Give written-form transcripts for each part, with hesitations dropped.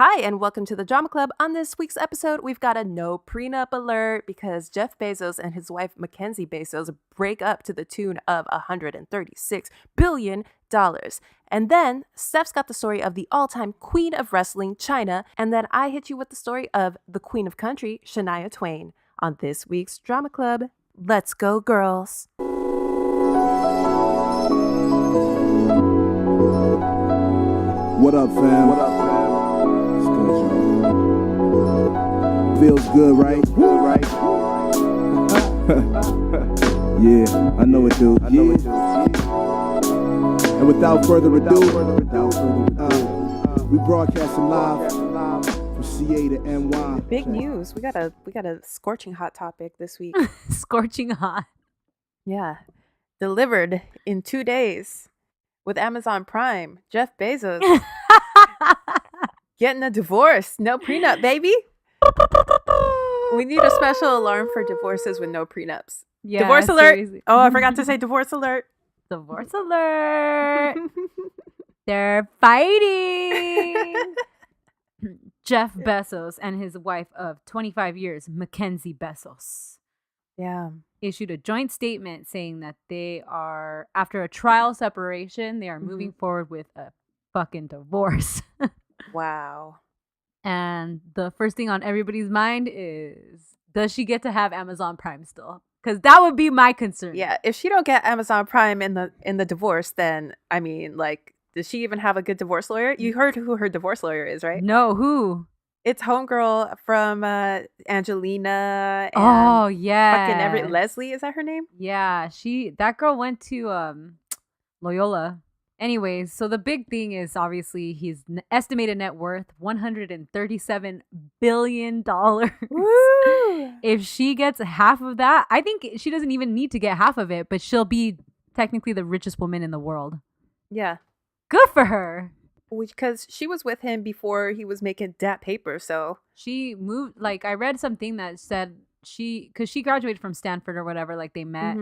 Hi, and welcome to the Drama Club. On this week's episode, we've got a no prenup alert because Jeff Bezos and his wife MacKenzie Bezos break up to the tune of $136 billion. And then Stef's got the story of the all-time queen of wrestling, Chyna, and then I hit you with the story of the queen of country, Shania Twain, on this week's Drama Club. Let's go, girls. What up, fam? What up, fam? It's good, y'all. Feels good, right? Good, right? Yeah, I know it, dude. And without further ado, we broadcasting live from CA to NY. Big news. We got a scorching hot topic this week. Scorching hot. Yeah. Delivered in 2 days with Amazon Prime. Jeff Bezos getting a divorce. No prenup, baby. We need a special alarm for divorces with no prenups. Yeah, divorce alert. seriously. Oh, I forgot to say divorce alert. Divorce alert. They're fighting. Jeff Bezos and his wife of 25 years, MacKenzie Bezos, issued a joint statement saying that they are, after a trial separation, they are moving forward with a fucking divorce. Wow. And the first thing on everybody's mind is, does she get to have Amazon Prime still? Because that would be my concern. Yeah, if she don't get Amazon Prime in the divorce, then I mean, like, does she even have a good divorce lawyer? You heard who her divorce lawyer is, right? No, who? It's homegirl from Angelina. And Oh yeah, fucking Leslie, is that her name? Yeah, that girl went to Loyola. Anyways, so the big thing is obviously his estimated net worth $137 billion. Woo! If she gets half of that, I think she doesn't even need to get half of it, but she'll be technically the richest woman in the world. Yeah. Good for her. Because she was with him before he was making that paper, so She moved, like, I read something that said because she graduated from Stanford or whatever, like they met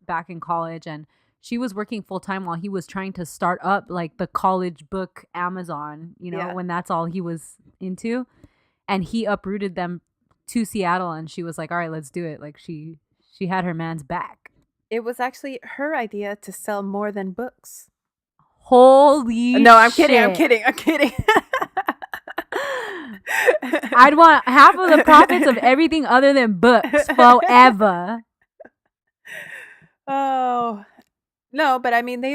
back in college, and she was working full time while he was trying to start up like the college book Amazon, when that's all he was into. And he uprooted them to Seattle, and she was like, all right, let's do it. Like she had her man's back. it was actually her idea to sell more than books. Holy No, I'm shit. kidding. I'd want half of the profits of everything other than books forever. Oh. No, but I mean they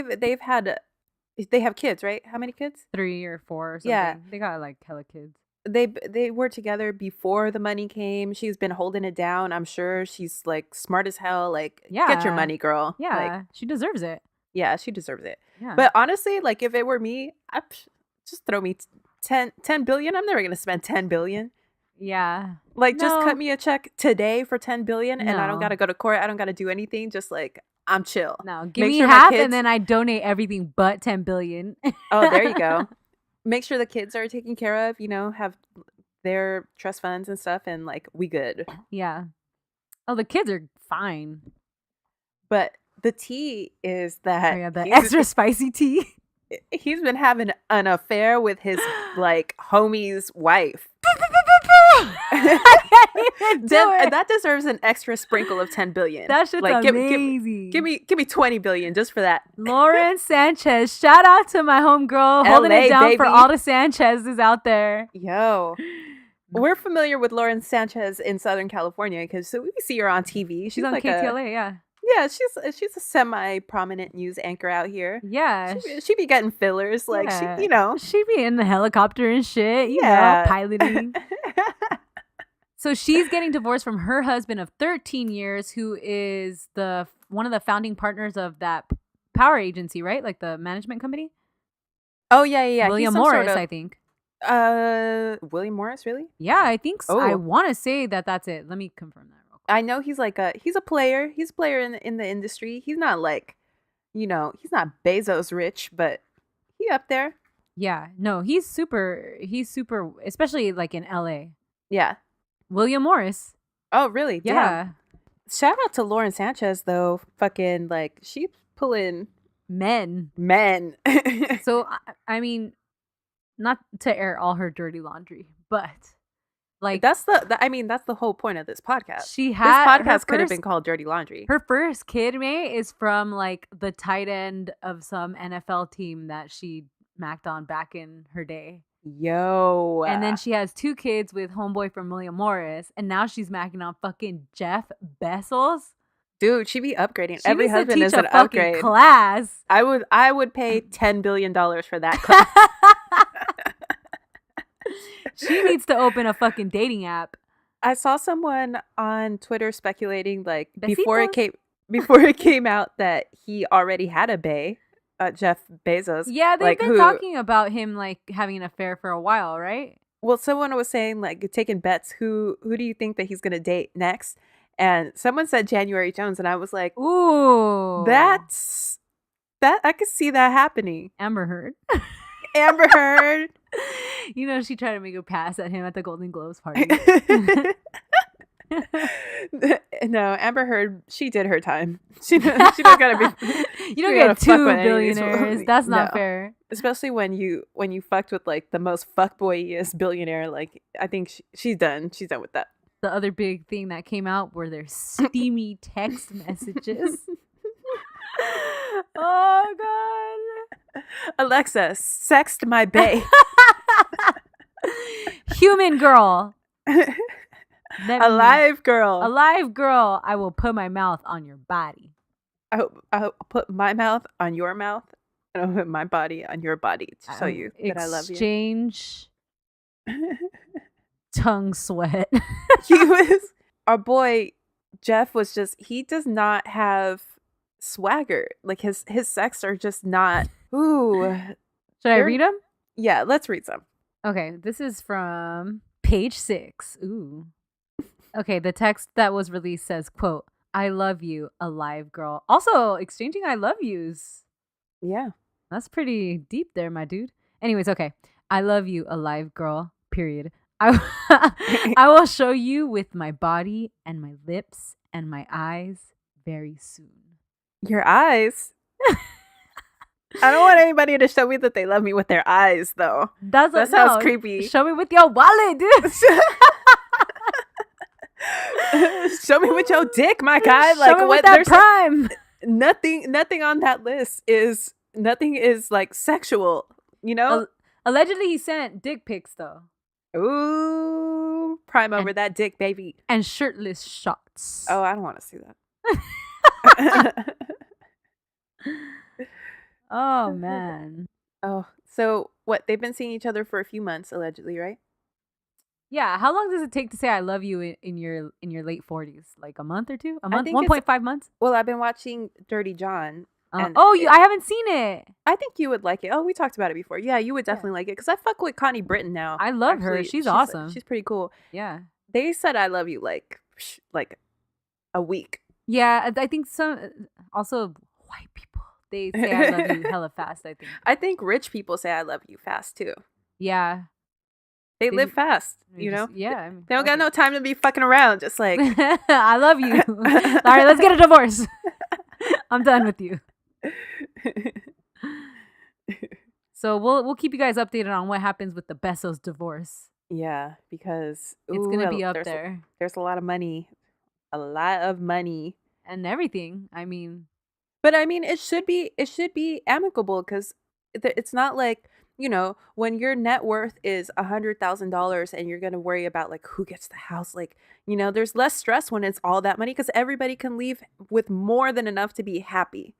have kids, right? How many kids? 3 or 4 or something. Yeah. They got like hella kids. They were together before the money came. She's been holding it down. I'm sure she's like smart as hell. Like, get your Yeah. money, girl. Yeah, Like, she deserves it. yeah, she deserves it. Yeah. But honestly, like if it were me, just throw me 10 billion. I'm never gonna spend 10 billion. Yeah. Like, just No. cut me a check today for 10 billion, and I don't No. gotta go to court. I don't gotta do anything. Just like I'm chill. No, give Make me sure my half kids- and then I donate everything but 10 billion. Oh, there you go. Make sure the kids are taken care of. Have their trust funds and stuff, and like we good. Yeah. Oh, the kids are fine. But the tea is that Oh, yeah, the he's- extra spicy tea. he's been having an affair with his like homie's wife. I can't even do it. That deserves an extra sprinkle of 10 billion. That shit's like, amazing. give me 20 billion just for that. Lauren Sanchez. Shout out to my homegirl holding LA, it down for baby. all the Sanchez's out there. Yo. We're familiar with Lauren Sanchez in Southern California because we see her on TV. She's on like KTLA, yeah. Yeah, she's a semi-prominent news anchor out here. Yeah. She be getting fillers, like Yeah. She be in the helicopter and shit, piloting. So she's getting divorced from her husband of 13 years, who is one of the founding partners of that power agency, right? Like the management company? Oh, yeah. William Morris, I think. William Morris, really? Yeah, I think so. Oh. I want to say that that's it. Let me confirm that real quick. I know he's like he's a player. He's a player in the industry. He's not like, he's not Bezos rich, but he up there. Yeah, no, he's super, especially like in LA. Yeah. William Morris. Oh, really? Yeah. Damn. Shout out to Lauren Sanchez though. Fucking like she's pulling Men. men. So, I mean, not to air all her dirty laundry, but like that's that's the whole point of this podcast. She had this podcast could have been called Dirty Laundry. Her first kid, May, is from like the tight end of some NFL team that she macked on back in her day. Yo. And then she has 2 kids with homeboy from William Morris, and now she's macking on fucking Jeff Bezos. Dude, she be upgrading. She Every husband is an upgrade. Class. I would pay $10 billion for that class. She needs to open a fucking dating app. I saw someone on Twitter speculating like Besitos? before it came out that he already had a bae, Jeff Bezos. Yeah, they've been talking about him like having an affair for a while, right? Well, someone was saying like taking bets. Who do you think that he's gonna date next? And someone said January Jones, and I was like, ooh, that I could see that happening. Amber Heard. Amber Heard. You know, she tried to make a pass at him at the Golden Globes party. No, Amber Heard, she did her time. She don't gotta be. You don't get 2 billionaires. That's not fair. Especially when you fucked with like the most fuckboyiest billionaire. Like, I think she's done. She's done with that. The other big thing that came out were their steamy text messages. Oh God. Alexa, sext my bae. Human girl. Alive girl. Alive girl. I will put my mouth on your body. I'll put my mouth on your mouth, and I'll put my body on your body to show you that I love you. Exchange tongue sweat. Our boy Jeff was he does not have swagger. Like his sex are just not. Ooh. Should I read them? Yeah, let's read some. Okay, this is from page 6. Ooh. Okay, the text that was released says, quote, "I love you, alive girl." Also, exchanging I love yous. Yeah. That's pretty deep there, my dude. Anyways, okay. "I love you, alive girl, period. I will show you with my body and my lips and my eyes very soon." Your eyes? I don't want anybody to show me that they love me with their eyes, though. That sounds creepy. Show me with your wallet, dude. Show me with your dick, my guy. Like, show me with that prime. Nothing on that list is like sexual, you know? Allegedly, he sent dick pics, though. Ooh, prime over that dick, baby. And shirtless shots. Oh, I don't want to see that. Oh, man. Oh, so what? They've been seeing each other for a few months, allegedly, right? Yeah. How long does it take to say I love you in your late 40s? Like a month or two? A month? 1.5 months? Well, I've been watching Dirty John. I haven't seen it. I think you would like it. Oh, we talked about it before. Yeah, you would definitely like it because I fuck with Connie Britton now. I love her. She's awesome. She's pretty cool. Yeah. They said I love you like a week. Yeah, I think also white people, they say I love you hella fast, I think. I think rich people say I love you fast too. Yeah. They live fast, you know? Yeah. I mean, they don't got no time to be fucking around. Just like, I love you. All right, let's get a divorce. I'm done with you. So we'll keep you guys updated on what happens with the Bezos divorce. Yeah, because it's gonna be up there. There's a lot of money. A lot of money. And everything. I mean. But I mean, it should be amicable because it's not like, you know, when your net worth is $100,000 and you're going to worry about like who gets the house. Like, you know, there's less stress when it's all that money because everybody can leave with more than enough to be happy.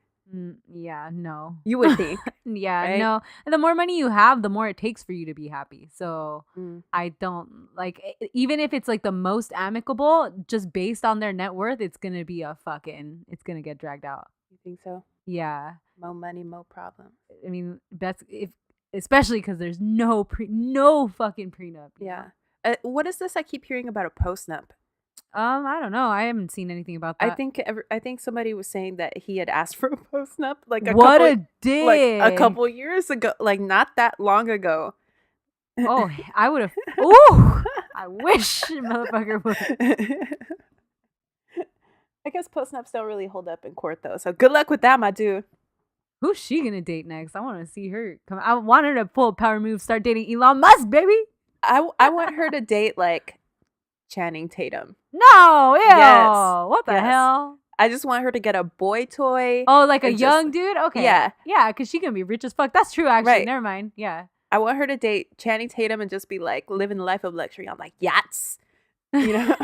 Yeah, no. You would think. Yeah, right? No. And the more money you have, the more it takes for you to be happy. So I don't like, even if it's like the most amicable, just based on their net worth, it's going to be it's going to get dragged out. You think so? Yeah. More money, more problem. I mean, especially because there's no fucking prenup. Yeah. What is this? I keep hearing about a postnup. I don't know. I haven't seen anything about that. I think somebody was saying that he had asked for a postnup like a dick. Like a couple years ago, like not that long ago. Oh, I would have. Ooh, I wish motherfucker would. I guess postnups don't really hold up in court though. So good luck with that, my dude. Who's she gonna date next? I want to see her come. I want her to pull a power move, start dating Elon Musk, baby. I want her to date like Channing Tatum. No, ew. Yes. What the hell? I just want her to get a boy toy. Oh, like a young dude? Okay. Yeah. Yeah, because she can be rich as fuck. That's true, actually. Right. Never mind. Yeah. I want her to date Channing Tatum and just be like living the life of luxury on like yachts. You know?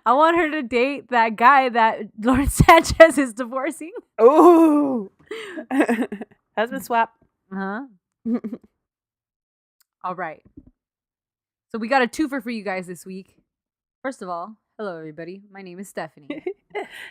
I want her to date that guy that Lawrence Sanchez is divorcing. Ooh. Husband swap. Uh-huh. All right. So we got a twofer for you guys this week. First of all, hello everybody. My name is Stephanie.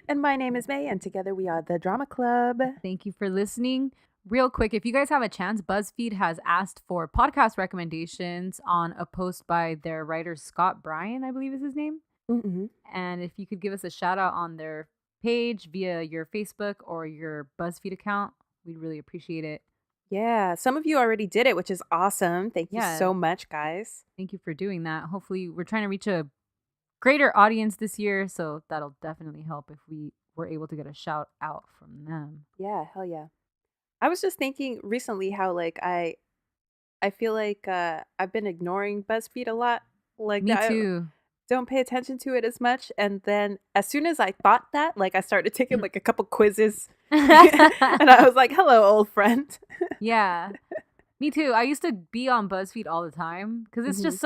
And my name is May, and together we are the Drama Club. Thank you for listening. Real quick, if you guys have a chance, BuzzFeed has asked for podcast recommendations on a post by their writer Scott Bryan, I believe is his name. Mm-hmm. And if you could give us a shout out on their page via your Facebook or your BuzzFeed account, we'd really appreciate it. Yeah, some of you already did it, which is awesome. Thank you so much, guys. Thank you for doing that. Hopefully, we're trying to reach a greater audience this year, so that'll definitely help if we were able to get a shout out from them. Yeah, hell yeah. I was just thinking recently how like I feel like I've been ignoring BuzzFeed a lot. Like Me too. Don't pay attention to it as much, and then as soon as I thought that, like I started taking like a couple quizzes. And I was like, hello, old friend. Yeah. Me too. I used to be on BuzzFeed all the time because it's just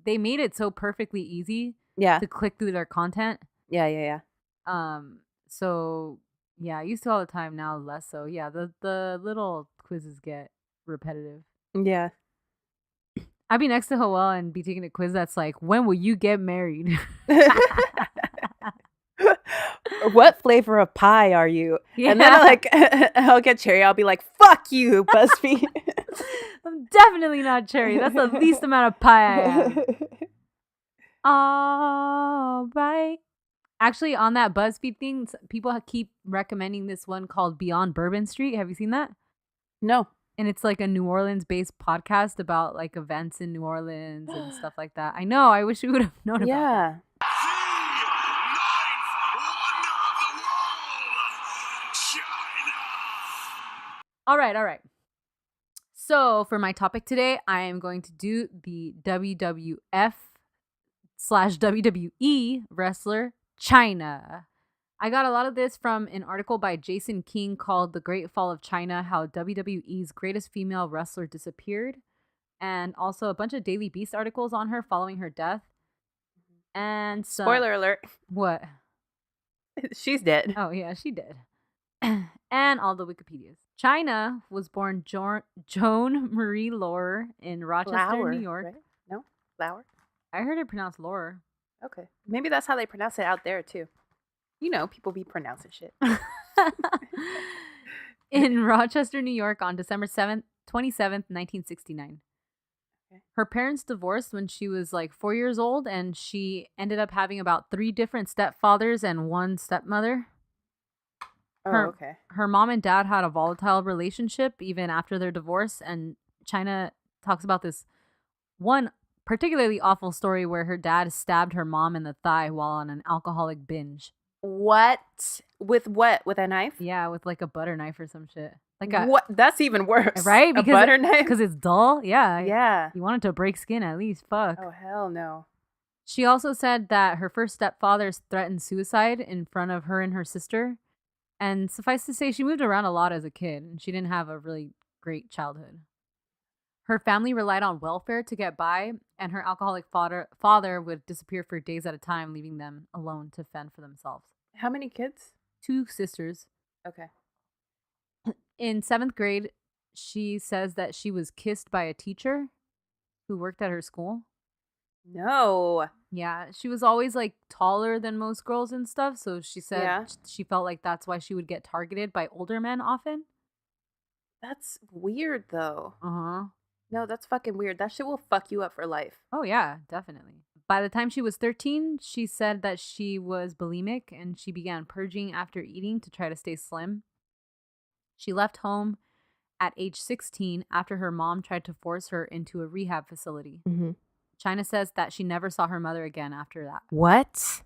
they made it so perfectly easy to click through their content. Yeah. So yeah, I used to all the time, now less so. Yeah, the little quizzes get repetitive. Yeah. I'd be next to Joel and be taking a quiz that's like, when will you get married? What flavor of pie are you? Yeah. And then I'll get cherry. I'll be like, fuck you, BuzzFeed. I'm definitely not cherry. That's the least amount of pie I am. All right. Actually, on that BuzzFeed thing, people keep recommending this one called Beyond Bourbon Street. Have you seen that? No. And it's like a New Orleans-based podcast about like events in New Orleans and stuff like that. I know. I wish we would have known about that. All right. So for my topic today, I am going to do the WWF/WWE wrestler Chyna. I got a lot of this from an article by Jason King called The Great Fall of Chyna, How WWE's Greatest Female Wrestler Disappeared, and also a bunch of Daily Beast articles on her following her death. And spoiler alert. What? She's dead. Oh, yeah, she did. And all the Wikipedias. Chyna was born Joan Marie Laurer in Rochester, New York. Right? No? Lauer? I heard it pronounced Laurer. Okay. Maybe that's how they pronounce it out there, too. You know, people be pronouncing shit. In Rochester, New York on December 27th, 1969. Okay. Her parents divorced when she was like 4 years old, and she ended up having about 3 different stepfathers and 1 stepmother. Her mom and dad had a volatile relationship even after their divorce, and Chyna talks about this one particularly awful story where her dad stabbed her mom in the thigh while on an alcoholic binge. What? With what? With a knife? Yeah, with like a butter knife or some shit. Like what? That's even worse, right? Because a butter knife? Because it's dull. Yeah. You want it to break skin at least. Fuck. Oh hell no. She also said that her first stepfather threatened suicide in front of her and her sister. And suffice to say, she moved around a lot as a kid, and she didn't have a really great childhood. Her family relied on welfare to get by, and her alcoholic father would disappear for days at a time, leaving them alone to fend for themselves. How many kids? 2 sisters. Okay. In 7th grade, she says that she was kissed by a teacher who worked at her school. No. Yeah, she was always like taller than most girls and stuff, so she said she felt like that's why she would get targeted by older men often. That's weird though. Uh-huh. No, that's fucking weird. That shit will fuck you up for life. Oh yeah, definitely. By the time she was 13, she said that she was bulimic and she began purging after eating to try to stay slim. She left home at age 16 after her mom tried to force her into a rehab facility. Mm-hmm. Chyna says that she never saw her mother again after that. What?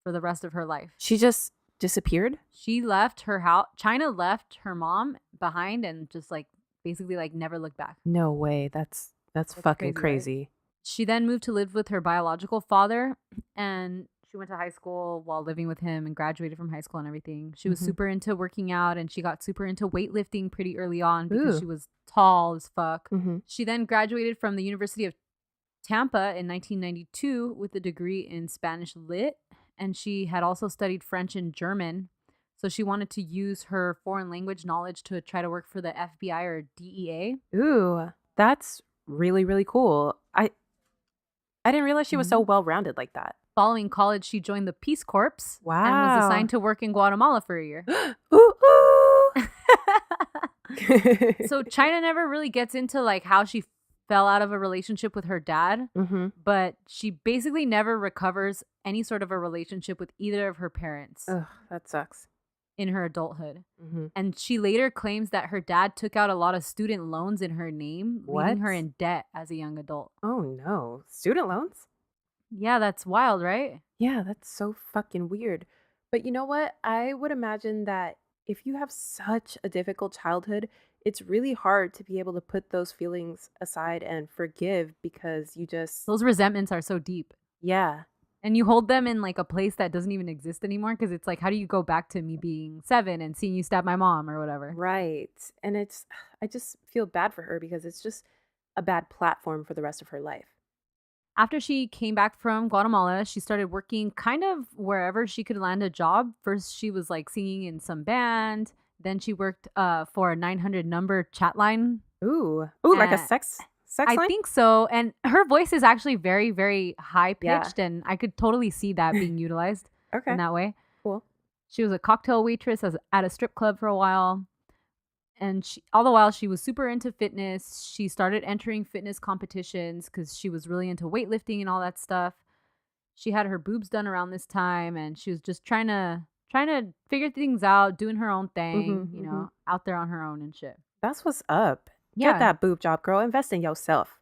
For the rest of her life. She just disappeared? She left her house. Chyna left her mom behind and just like basically like never looked back. No way. That's fucking crazy. Right? She then moved to live with her biological father, and she went to high school while living with him and graduated from high school and everything. She was super into working out, and she got super into weightlifting pretty early on because she was tall as fuck. She then graduated from the University of Tampa in 1992 with a degree in Spanish Lit, and she had also studied French and German. So she wanted to use her foreign language knowledge to try to work for the FBI or DEA. Ooh, that's really, really cool. I didn't realize she was so well-rounded like that. Following college, she joined the Peace Corps. Wow. And was assigned to work in Guatemala for a year. Ooh, ooh. So Chyna never really gets into like how she fell out of a relationship with her dad, but she basically never recovers any sort of a relationship with either of her parents. Ugh, that sucks. In her adulthood. And she later claims that her dad took out a lot of student loans in her name, leaving her in debt as a young adult. Oh no. Student loans? Yeah, that's wild, right? Yeah, that's so fucking weird. But you know what? I would imagine that if you have such a difficult childhood, it's really hard to be able to put those feelings aside and forgive because you just... Those resentments are so deep. Yeah. And you hold them in like a place that doesn't even exist anymore because it's like, how do you go back to me being 7 and seeing you stab my mom or whatever? Right. And I just feel bad for her because it's just a bad platform for the rest of her life. After she came back from Guatemala, she started working kind of wherever she could land a job. First, she was like singing in some band. Then she worked for a 900 number chat line. Ooh, like a sex line? I think so. And her voice is actually very, very high pitched, and I could totally see that being utilized in that way. Cool. She was a cocktail waitress at a strip club for a while. And all the while, she was super into fitness. She started entering fitness competitions because she was really into weightlifting and all that stuff. She had her boobs done around this time, and she was just trying to figure things out, doing her own thing, you know, out there on her own and shit. That's what's up. Yeah. Get that boob job, girl. Invest in yourself.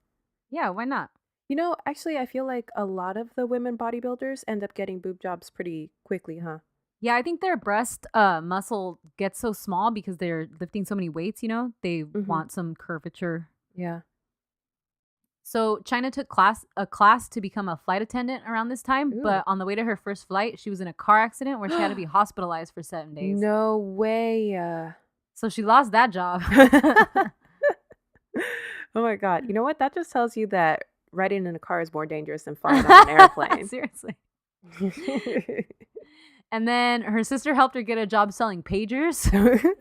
Yeah, why not? You know, actually, I feel like a lot of the women bodybuilders end up getting boob jobs pretty quickly, huh? Yeah, I think their breast muscle gets so small because they're lifting so many weights, you know? They want some curvature. Yeah. So Chyna took a class to become a flight attendant around this time, but on the way to her first flight, she was in a car accident where she had to be hospitalized for 7 days. No way. So she lost that job. Oh my God. You know what? That just tells you that riding in a car is more dangerous than flying on an airplane. Seriously. And then her sister helped her get a job selling pagers.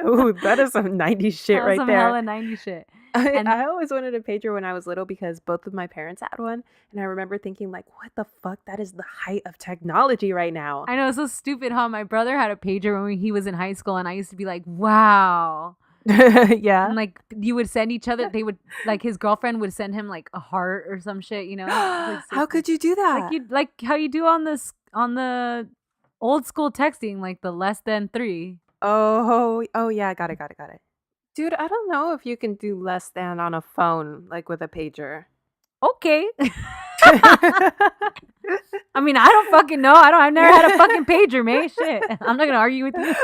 Oh, that is some 90s shit right some there. Hella 90s shit. I always wanted a pager when I was little because both of my parents had one. And I remember thinking like, what the fuck? That is the height of technology right now. I know, it's so stupid, huh? My brother had a pager when he was in high school, and I used to be like, wow. Yeah. And like you would send each other, they would like his girlfriend would send him like a heart or some shit, you know? Like, so how could you do that? Like how you do on the old school texting, like the less than 3. Oh yeah, got it. Dude, I don't know if you can do less than on a phone, like with a pager. Okay. I mean, I don't fucking know. I've never had a fucking pager, mate. Shit. I'm not gonna argue with you.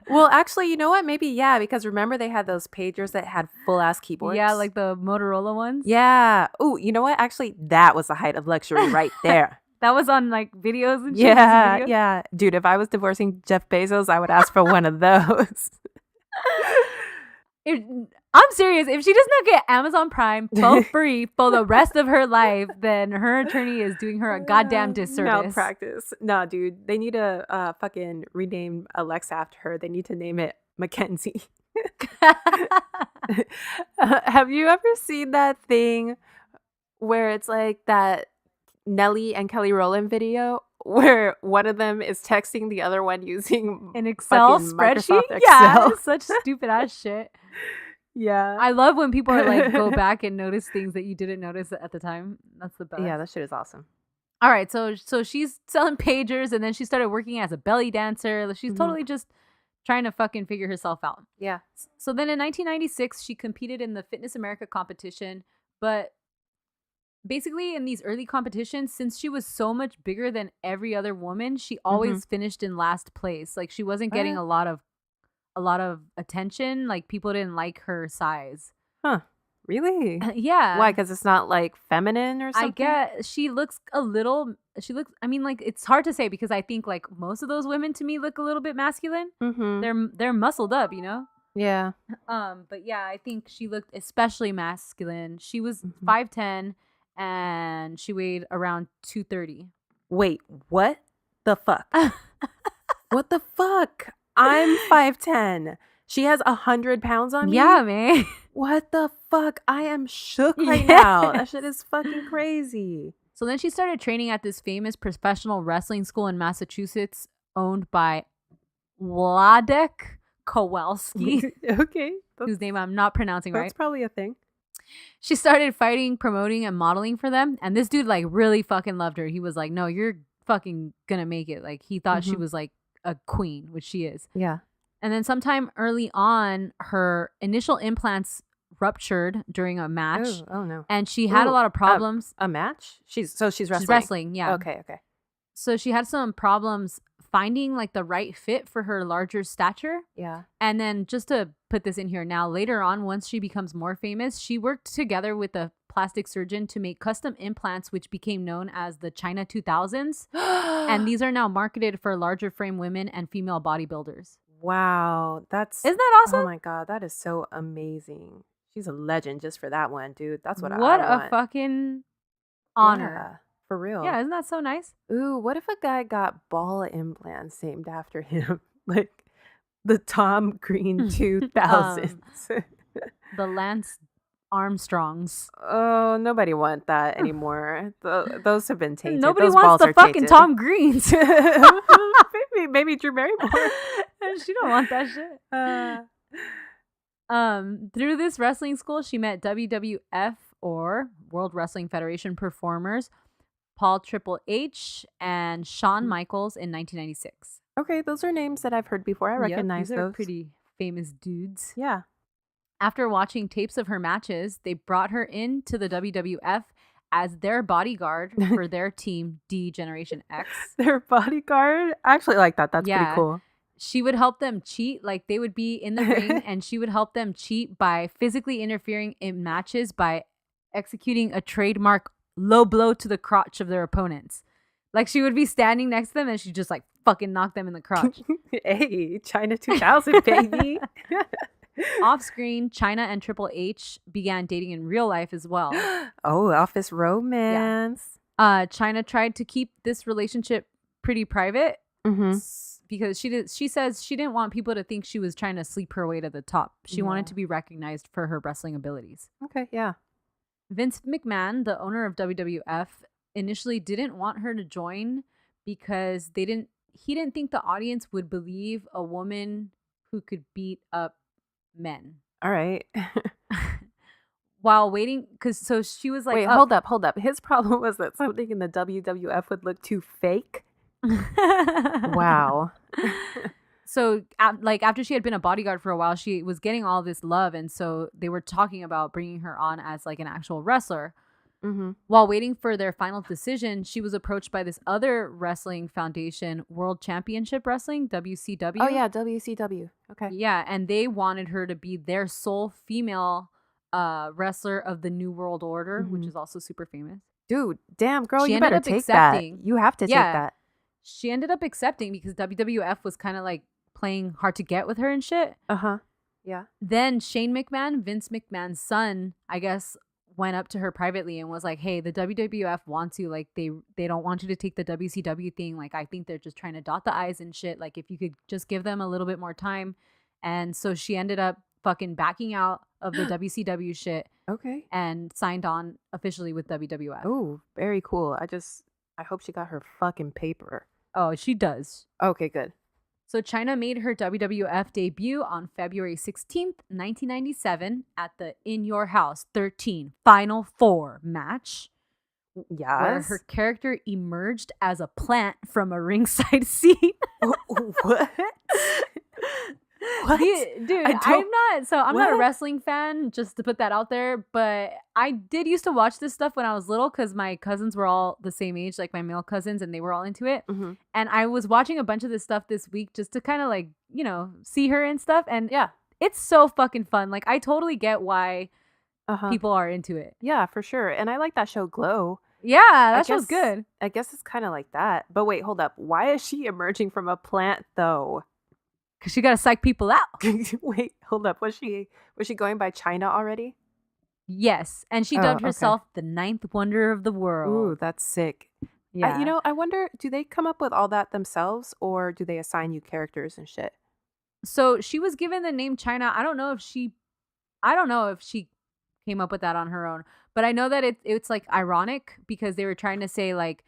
Well, actually, you know what? Maybe, yeah, because remember they had those pagers that had full-ass keyboards? Yeah, like the Motorola ones. Yeah. Oh, you know what? Actually, that was the height of luxury right there. That was on like videos and shit. Yeah. Dude, if I was divorcing Jeff Bezos, I would ask for one of those. I'm serious. If she does not get Amazon Prime for free for the rest of her life, then her attorney is doing her a goddamn disservice. Malpractice. No, dude. They need to fucking rename Alexa after her. They need to name it Mackenzie. Have you ever seen that thing where it's like that Nelly and Kelly Rowland video where one of them is texting the other one using an Excel spreadsheet? Yeah, such stupid ass shit. Yeah. I love when people are like, go back and notice things that you didn't notice at the time. That's the best. Yeah, that shit is awesome. All right, so she's selling pagers, and then she started working as a belly dancer. She's totally just trying to fucking figure herself out. Yeah. So then in 1996, she competed in the Fitness America competition, but basically in these early competitions, since she was so much bigger than every other woman, she always finished in last place. Like she wasn't getting a lot of attention. Like people didn't like her size. Huh. Really? Yeah. Why? Because it's not like feminine or something? I get she looks, I mean, like it's hard to say because I think like most of those women to me look a little bit masculine. They're muscled up, you know? Yeah. But yeah, I think she looked especially masculine. She was 5'10" and she weighed around 230. Wait, what the fuck? What the fuck? I'm 5'10". She has 100 pounds on me? Yeah, man. What the fuck? I am shook right now. That shit is fucking crazy. So then she started training at this famous professional wrestling school in Massachusetts owned by Wladek Kowalski. Okay. Whose name I'm not pronouncing right. That's probably a thing. She started fighting, promoting, and modeling for them. And this dude like really fucking loved her. He was like, no, you're fucking gonna make it. Like he thought she was like a queen, which she is. Yeah. And then sometime early on, her initial implants ruptured during a match. Oh no. And she had a lot of problems. A match? She's wrestling. She's wrestling, yeah. Okay. So she had some problems finding like the right fit for her larger stature. Yeah. And then just to put this in here now, later on, once she becomes more famous, she worked together with a plastic surgeon to make custom implants, which became known as the Chyna 2000s. And these are now marketed for larger frame women and female bodybuilders. Wow. Isn't that awesome? Oh my God. That is so amazing. She's a legend just for that one, dude. That's what I want. What a fucking honor. Yeah, for real. Yeah, isn't that so nice? Ooh, what if a guy got ball implants named after him? Like the Tom Green 2000s. The Lance Armstrongs. Oh, nobody want that anymore. Those have been tainted. Nobody Those wants balls the are fucking tainted. Tom Greens. maybe Drew Barrymore. She don't want that shit. Through this wrestling school, she met WWF or World Wrestling Federation performers Paul Triple H and Shawn Michaels in 1996. Okay, those are names that I've heard before. I recognize these are those. pretty famous dudes. Yeah. After watching tapes of her matches, they brought her into the WWF as their bodyguard for their team D Generation X. Their bodyguard? I actually like that. That's pretty cool. She would help them cheat. Like they would be in the ring and she would help them cheat by physically interfering in matches by executing a trademark low blow to the crotch of their opponents. Like she would be standing next to them and she'd just like fucking knock them in the crotch. Hey, Chyna 2000, baby. Off screen, Chyna and Triple H began dating in real life as well. Oh, office romance. Yeah. Chyna tried to keep this relationship pretty private because she says she didn't want people to think she was trying to sleep her way to the top. She wanted to be recognized for her wrestling abilities. Okay, yeah. Vince McMahon, the owner of WWF, initially didn't want her to join because he didn't think the audience would believe a woman who could beat up men. All right. While waiting, so she was like, wait, hold up. His problem was that something in the WWF would look too fake. Wow. So after she had been a bodyguard for a while, she was getting all this love. And so they were talking about bringing her on as like an actual wrestler. While waiting for their final decision, she was approached by this other wrestling foundation, World Championship Wrestling, WCW. Oh, yeah, WCW. Okay. Yeah, and they wanted her to be their sole female wrestler of the New World Order, which is also super famous. Dude, damn, girl, She you better ended up take that. accepting. You have to take that. She ended up accepting because WWF was kind of like playing hard to get with her and shit. Yeah. Then Shane McMahon, Vince McMahon's son, I guess, went up to her privately and was like, hey, the WWF wants you. Like, they don't want you to take the WCW thing. Like, I think they're just trying to dot the I's and shit. Like, if you could just give them a little bit more time. And so she ended up fucking backing out of the WCW shit. Okay. And signed on officially with WWF. Oh, very cool. I hope she got her fucking paper. Oh, she does. Okay, good. So Chyna made her WWF debut on February 16th, 1997 at the In Your House 13 Final Four match. Yes. Where her character emerged as a plant from a ringside seat. What? What? Dude, I'm not a wrestling fan, just to put that out there, but I did used to watch this stuff when I was little because my cousins were all the same age, like my male cousins, and they were all into it. Mm-hmm. And I was watching a bunch of this stuff this week just to kind of like, see her and stuff. And Yeah. it's so fucking fun. Like, I totally get why people are into it. Yeah, for sure. And I like that show Glow. Yeah, that show's good. I guess it's kind of like that. But wait, hold up. Why is she emerging from a plant though? Because she got to psych people out. Wait, hold up. Was she going by Chyna already? Yes. And she dubbed herself the 9th wonder of the world. Ooh, that's sick. Yeah. I wonder, do they come up with all that themselves or do they assign you characters and shit? So she was given the name Chyna. I don't know if she came up with that on her own, but I know that it's like ironic because they were trying to say like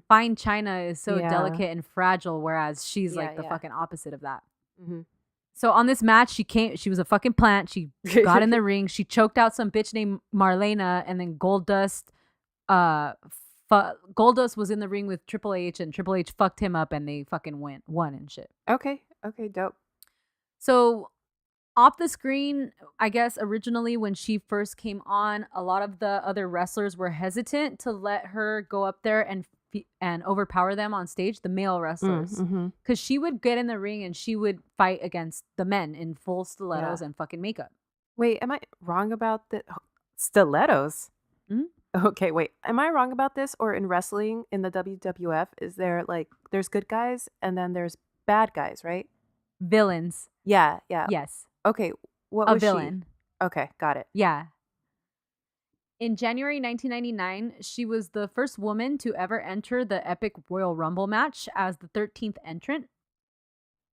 fine Chyna is so delicate and fragile, whereas she's like the fucking opposite of that. Mm-hmm. So on this match, she was a fucking plant. She got in the ring. She choked out some bitch named Marlena, and then Goldust was in the ring with Triple H, and Triple H fucked him up, and they fucking won and shit. Okay, dope. So off the screen, I guess originally when she first came on, a lot of the other wrestlers were hesitant to let her go up there and overpower them on stage, the male wrestlers, because she would get in the ring and she would fight against the men in full stilettos and fucking makeup. Wait, am I wrong about the stilettos? Mm-hmm. Okay, wait, am I wrong about this? Or in wrestling in the WWF, is there like there's good guys and then there's bad guys, right? Villains. Yeah. Yes. Okay, what was villain? She? Okay, got it. Yeah. In January 1999, she was the first woman to ever enter the epic Royal Rumble match as the 13th entrant.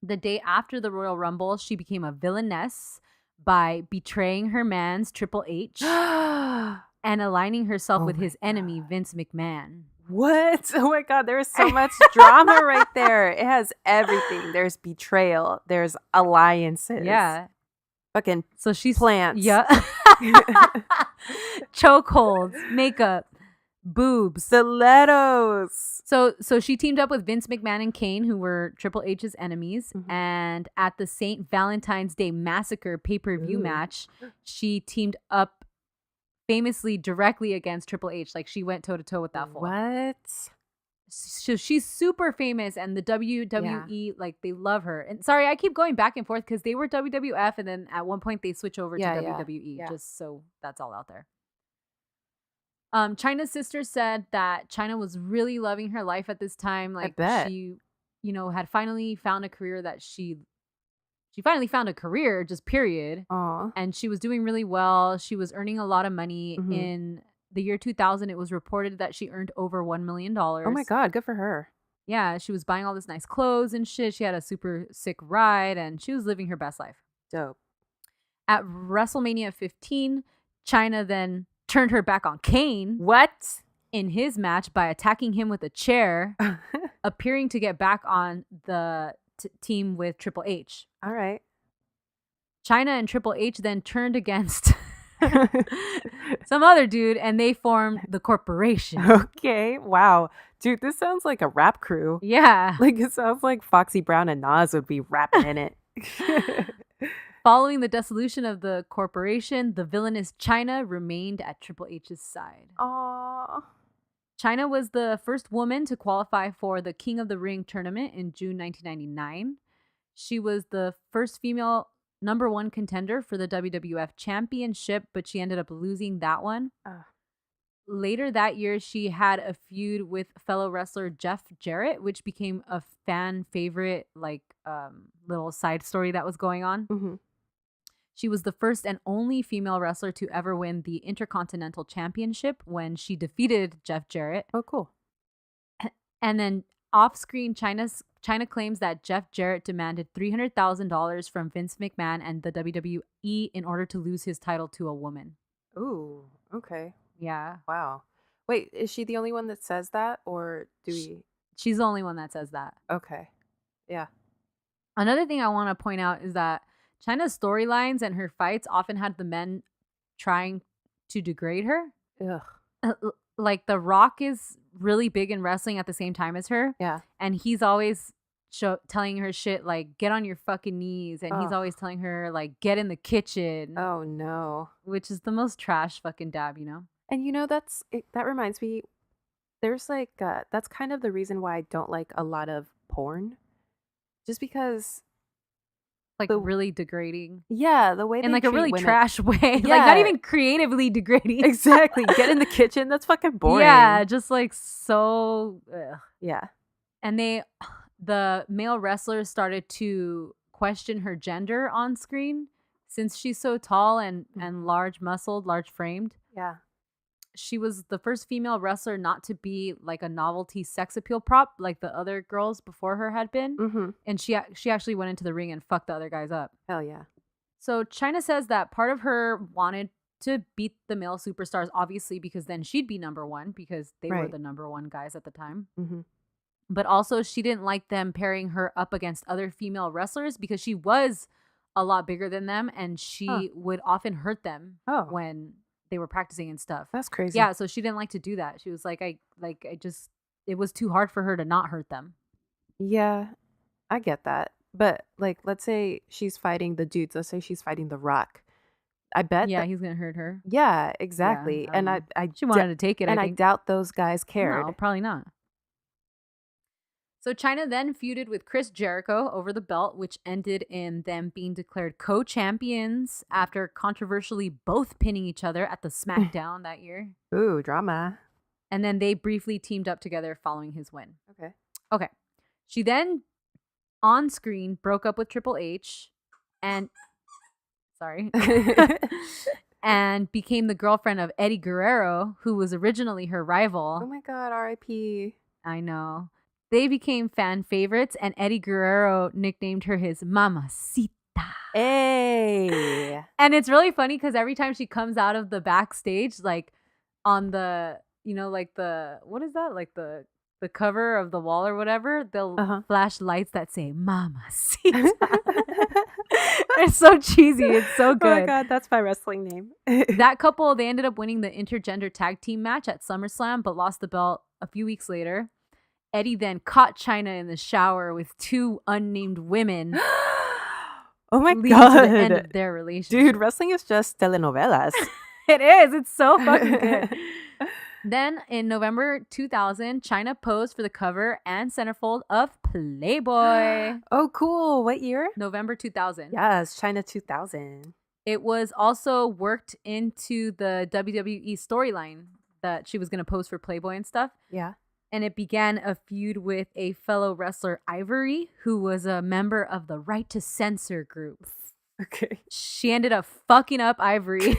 The day after the Royal Rumble, she became a villainess by betraying her man's Triple H and aligning herself with his enemy, Vince McMahon. What? Oh my God, there is so much drama right there. It has everything. There's betrayal. There's alliances. Yeah. Fucking so she's plants. Yeah. Chokeholds, makeup, boobs, stilettos. So she teamed up with Vince McMahon and Kane, who were Triple H's enemies. And at the St. Valentine's Day Massacre pay-per-view match, she teamed up famously directly against Triple H. Like, she went toe-to-toe with that fool. What? So she's super famous, and the WWE, like, they love her. And sorry, I keep going back and forth because they were WWF, and then at one point they switch over to WWE, just so that's all out there. Chyna's sister said that Chyna was really loving her life at this time. Like, she, had finally found a career that she finally found a career, just period. Aww. And she was doing really well. She was earning a lot of money. In the year 2000, it was reported that she earned over $1 million. Oh my God, good for her. Yeah, she was buying all this nice clothes and shit. She had a super sick ride, and she was living her best life. Dope. At WrestleMania 15, Chyna then turned her back on Kane. What? In his match by attacking him with a chair, appearing to get back on the team with Triple H. All right. Chyna and Triple H then turned against some other dude, and they formed the Corporation. Okay, wow. Dude, this sounds like a rap crew. Yeah. Like, it sounds like Foxy Brown and Nas would be rapping in it. Following the dissolution of the Corporation, the villainous Chyna remained at Triple H's side. Aww. Chyna was the first woman to qualify for the King of the Ring tournament in June 1999. She was the first female number one contender for the WWF Championship, but she ended up losing that one. Later that year, she had a feud with fellow wrestler Jeff Jarrett, which became a fan favorite, like, little side story that was going on. She was the first and only female wrestler to ever win the Intercontinental Championship when she defeated Jeff Jarrett. Oh, cool. And then off-screen, Chyna claims that Jeff Jarrett demanded $300,000 from Vince McMahon and the WWE in order to lose his title to a woman. Ooh, okay. Yeah. Wow. Wait, is she the only one that says that, or do we? She's the only one that says that. Okay. Yeah. Another thing I want to point out is that Chyna's storylines and her fights often had the men trying to degrade her. Ugh. Like, The Rock is really big in wrestling at the same time as her. Yeah. And he's always telling her shit like, get on your fucking knees. And he's Ugh. always telling her, like, get in the kitchen. Oh, no. Which is the most trash fucking dab, you know? And that reminds me, there's like, that's kind of the reason why I don't like a lot of porn. Just because, Like, really degrading. yeah, the way In they like a treat really women. trash way. Like, Yeah. not even creatively degrading. Exactly. Get in the kitchen. That's fucking boring. Yeah, just like so. Ugh. Yeah. And the male wrestlers started to question her gender on screen since she's so tall and large muscled, large framed. Yeah. She was the first female wrestler not to be like a novelty sex appeal prop like the other girls before her had been. Mm-hmm. And she actually went into the ring and fucked the other guys up. Hell yeah. So Chyna says that part of her wanted to beat the male superstars, obviously, because then she'd be number one because they were Right. the number one guys at the time. Mm-hmm. But also she didn't like them pairing her up against other female wrestlers because she was a lot bigger than them and she would often hurt them when they were practicing and stuff. That's crazy. Yeah, so she didn't like to do that. She was like, it was too hard for her to not hurt them. Yeah, I get that. But like, let's say she's fighting the dudes. Let's say she's fighting The Rock. I bet. Yeah, he's gonna hurt her. Yeah, exactly. Yeah, and I she wanted to take it. And I I think. doubt those guys cared. No, probably not. So Chyna then feuded with Chris Jericho over the belt, which ended in them being declared co-champions after controversially both pinning each other at the SmackDown that year. Ooh, drama. And then they briefly teamed up together following his win. Okay. She then, on screen, broke up with Triple H and... Sorry. And became the girlfriend of Eddie Guerrero, who was originally her rival. Oh my God, R.I.P. I know. They became fan favorites, and Eddie Guerrero nicknamed her his Mamacita. Hey. And it's really funny because every time she comes out of the backstage, like on the, like the, what is that? Like the cover of the wall or whatever, they'll flash lights that say Mamacita. It's so cheesy. It's so good. Oh my God, that's my wrestling name. That couple, they ended up winning the intergender tag team match at SummerSlam, but lost the belt a few weeks later. Eddie then caught Chyna in the shower with two unnamed women. Oh my leading God. to the end of their relationship. Dude, wrestling is just telenovelas. It is. It's so fucking good. Then in November 2000, Chyna posed for the cover and centerfold of Playboy. Oh, cool. What year? November 2000. Yes, Chyna 2000. It was also worked into the WWE storyline that she was going to pose for Playboy and stuff. Yeah. And it began a feud with a fellow wrestler, Ivory, who was a member of the Right to Censor group. Okay. She ended up fucking up Ivory.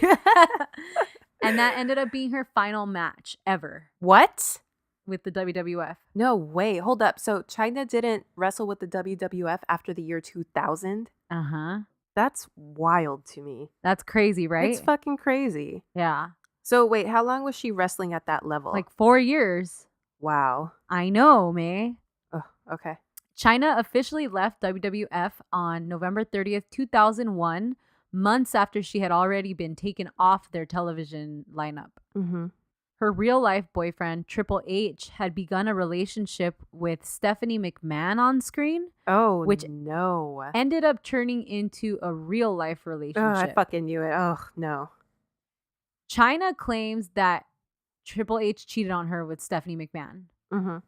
And that ended up being her final match ever. What? With the WWF. No way. Hold up. So Chyna didn't wrestle with the WWF after the year 2000? Uh-huh. That's wild to me. That's crazy, right? It's fucking crazy. Yeah. So wait, how long was she wrestling at that level? Like 4 years. Wow. I know, May. Oh, okay. Chyna officially left WWF on November 30th, 2001, months after she had already been taken off their television lineup. Mm-hmm. Her real-life boyfriend, Triple H, had begun a relationship with Stephanie McMahon on screen. Oh, which no. ended up turning into a real-life relationship. Oh, I fucking knew it. Oh, no. Chyna claims that Triple H cheated on her with Stephanie McMahon. Mm-hmm.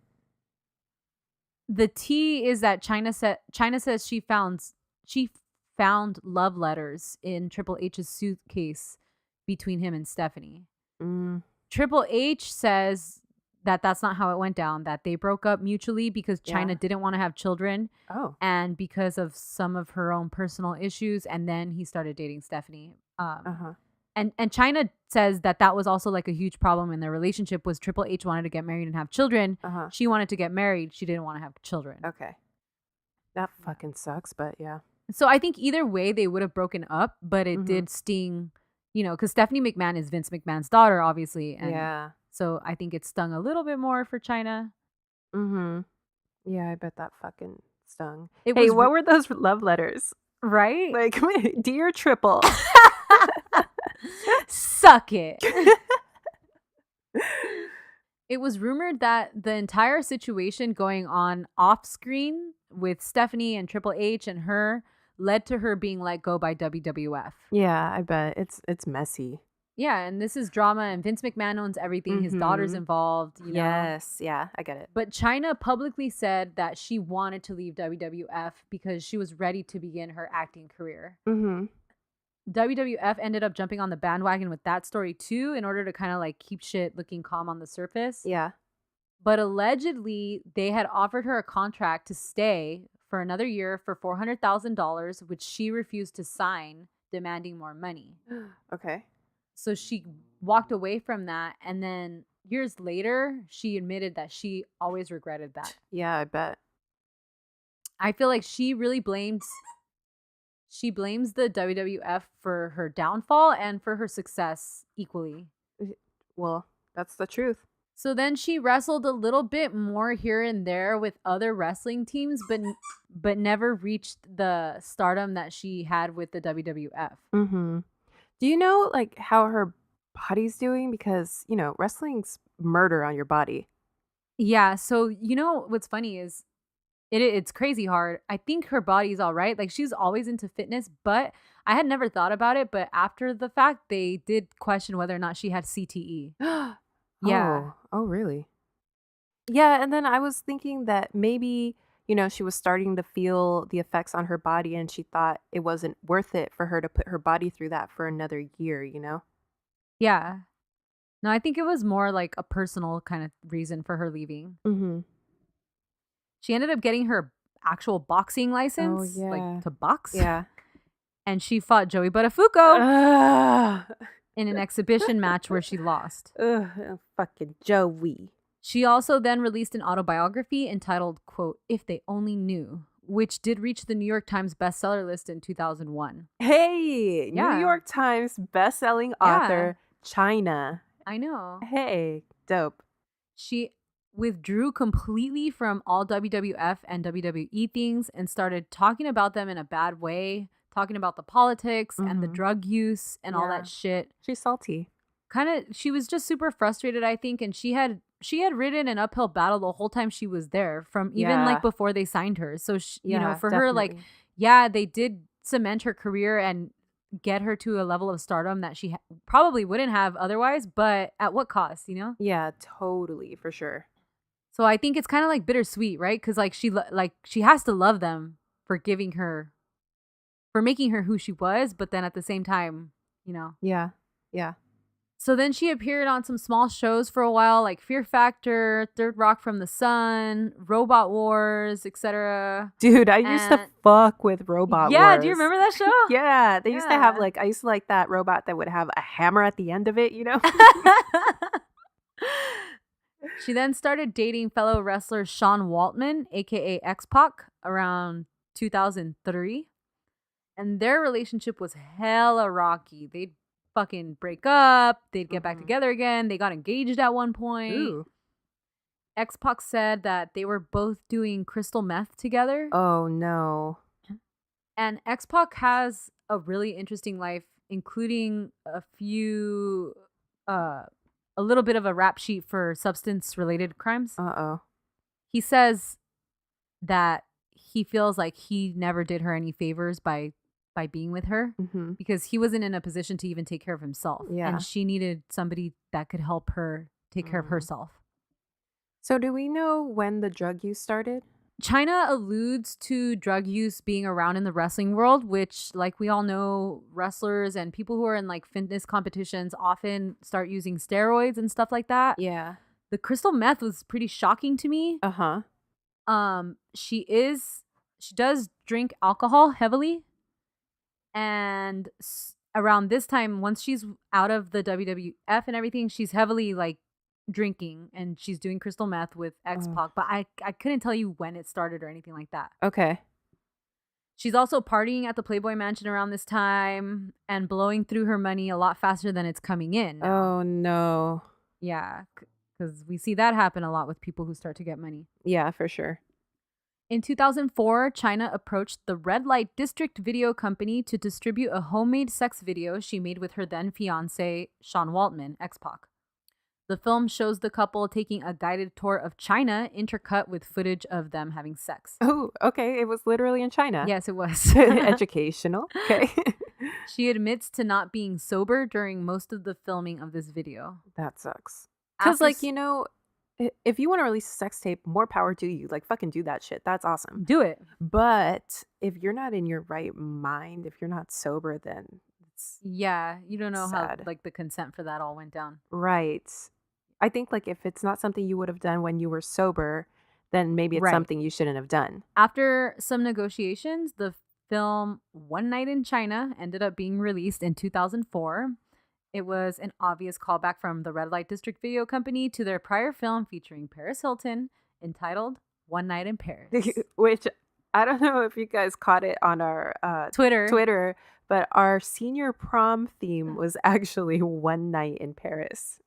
The tea is that Chyna says she found love letters in Triple H's suitcase between him and Stephanie. Mm. Triple H says that that's not how it went down, that they broke up mutually because Chyna didn't want to have children. Oh. And because of some of her own personal issues. And then he started dating Stephanie. And Chyna says that was also like a huge problem in their relationship was Triple H wanted to get married and have children. She wanted to get married. She didn't want to have children. Okay. That fucking sucks, but yeah. So I think either way they would have broken up, but it did sting, because Stephanie McMahon is Vince McMahon's daughter, obviously. And yeah. So I think it stung a little bit more for Chyna. Mm-hmm. Yeah, I bet that fucking stung. Hey, what were those love letters? Right? Like, dear Triple. Suck it. It was rumored that the entire situation going on off screen with Stephanie and Triple H and her led to her being let go by WWF. Yeah, I bet. It's messy. Yeah, and this is drama, and Vince McMahon owns everything. His daughter's involved, you know? Yes, yeah, I get it. But Chyna publicly said that she wanted to leave WWF because she was ready to begin her acting career. Mm-hmm. WWF ended up jumping on the bandwagon with that story too, in order to kind of like keep shit looking calm on the surface. Yeah. But allegedly, they had offered her a contract to stay for another year for $400,000, which she refused to sign, demanding more money. Okay. So she walked away from that, and then years later, she admitted that she always regretted that. Yeah, I bet. I feel like she really blames the WWF for her downfall and for her success equally. Well, that's the truth. So then she wrestled a little bit more here and there with other wrestling teams, but never reached the stardom that she had with the WWF. Mm-hmm. Do you know like how her body's doing? Because, you know, wrestling's murder on your body. Yeah, so you know what's funny is it's crazy hard. I think her body's all right. Like she's always into fitness, but I had never thought about it. But after the fact, they did question whether or not she had CTE. Yeah. Oh, really? Yeah, and then I was thinking that maybe, you know, she was starting to feel the effects on her body and she thought it wasn't worth it for her to put her body through that for another year, you know? Yeah. No, I think it was more like a personal kind of reason for her leaving. Mm-hmm. She ended up getting her actual boxing license, like to box. Yeah. And she fought Joey Buttafuoco in an exhibition match where she lost. Fucking Joey. She also then released an autobiography entitled, quote, If They Only Knew, which did reach the New York Times bestseller list in 2001. Hey, Yeah. New York Times bestselling author, Chyna. I know. Hey, dope. She withdrew completely from all WWF and WWE things and started talking about them in a bad way, talking about the politics and the drug use and all that shit. She's salty. She was just super frustrated, I think, and she had ridden an uphill battle the whole time she was there, from even like before they signed her. So you know, for her, like, yeah, they did cement her career and get her to a level of stardom that she probably wouldn't have otherwise, but at what cost, you know? Yeah, totally, for sure. So I think it's kind of like bittersweet, right? Because like she has to love them for making her who she was, but then at the same time, you know. Yeah. So then she appeared on some small shows for a while, like Fear Factor, Third Rock from the Sun, Robot Wars, etc. Dude, I used to fuck with Robot Wars. Yeah, do you remember that show? Yeah, they used to have I used to like that robot that would have a hammer at the end of it, you know? She then started dating fellow wrestler Sean Waltman, aka X-Pac, around 2003. And their relationship was hella rocky. They'd fucking break up, they'd get back together again, they got engaged at one point. Ooh. X-Pac said that they were both doing crystal meth together. Oh no. And X-Pac has a really interesting life, including a little bit of a rap sheet for substance related crimes. He says that he feels like he never did her any favors by being with her because he wasn't in a position to even take care of himself. Yeah. And she needed somebody that could help her take care of herself. So do we know when the drug use started? Chyna alludes to drug use being around in the wrestling world, which, like we all know, wrestlers and people who are in like fitness competitions often start using steroids and stuff like that. Yeah. The crystal meth was pretty shocking to me. She does drink alcohol heavily. And around this time, once she's out of the WWF and everything, she's heavily like drinking and she's doing crystal meth with X-Pac, but I couldn't tell you when it started or anything like that. Okay. She's also partying at the Playboy Mansion around this time and blowing through her money a lot faster than it's coming in now. Oh no. Yeah, because we see that happen a lot with people who start to get money. Yeah, for sure. In 2004, Chyna approached the Red Light District Video Company to distribute a homemade sex video she made with her then fiancé, Sean Waltman, X-Pac. The film shows the couple taking a guided tour of China, intercut with footage of them having sex. Oh, okay. It was literally in China. Yes, it was. Educational. Okay. She admits to not being sober during most of the filming of this video. That sucks. Because, After like, if you want to release a sex tape, more power to you. Like, fucking do that shit. That's awesome. Do it. But if you're not in your right mind, if you're not sober, then it's Yeah, you don't know sad. how like the consent for that all went down. Right. I think, like, if it's not something you would have done when you were sober, then maybe it's Right. something you shouldn't have done. After some negotiations, the film One Night in China ended up being released in 2004. It was an obvious callback from the Red Light District Video Company to their prior film featuring Paris Hilton, entitled One Night in Paris. Which, I don't know if you guys caught it on our Twitter, but our senior prom theme was actually One Night in Paris.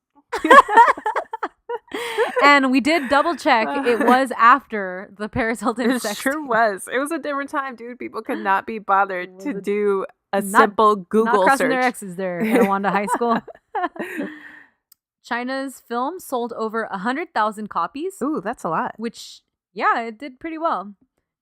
And we did double check. It was after the Paris Hilton It sex sure tape. was. It was a different time, dude. People could not be bothered Was to it do a not- simple Google Not crossing search. their X's there at Rwanda High School. China's film sold over 100,000 copies, Ooh, that's a lot. which, yeah, it did pretty well.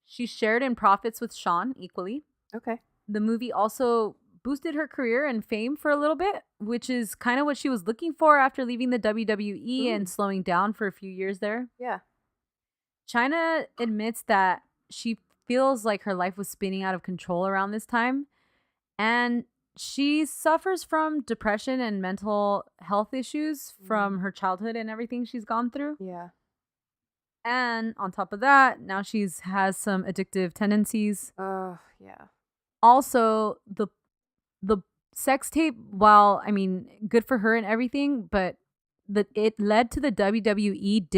She shared in profits with Sean equally. Okay. The movie also boosted her career and fame for a little bit, which is kind of what she was looking for after leaving the WWE and slowing down for a few years there. Yeah. Chyna admits that she feels like her life was spinning out of control around this time, and she suffers from depression and mental health issues from her childhood and everything she's gone through. Yeah. And on top of that, now has some addictive tendencies. Oh, yeah. Also, the sex tape, while I mean good for her and everything, but it led to the WWE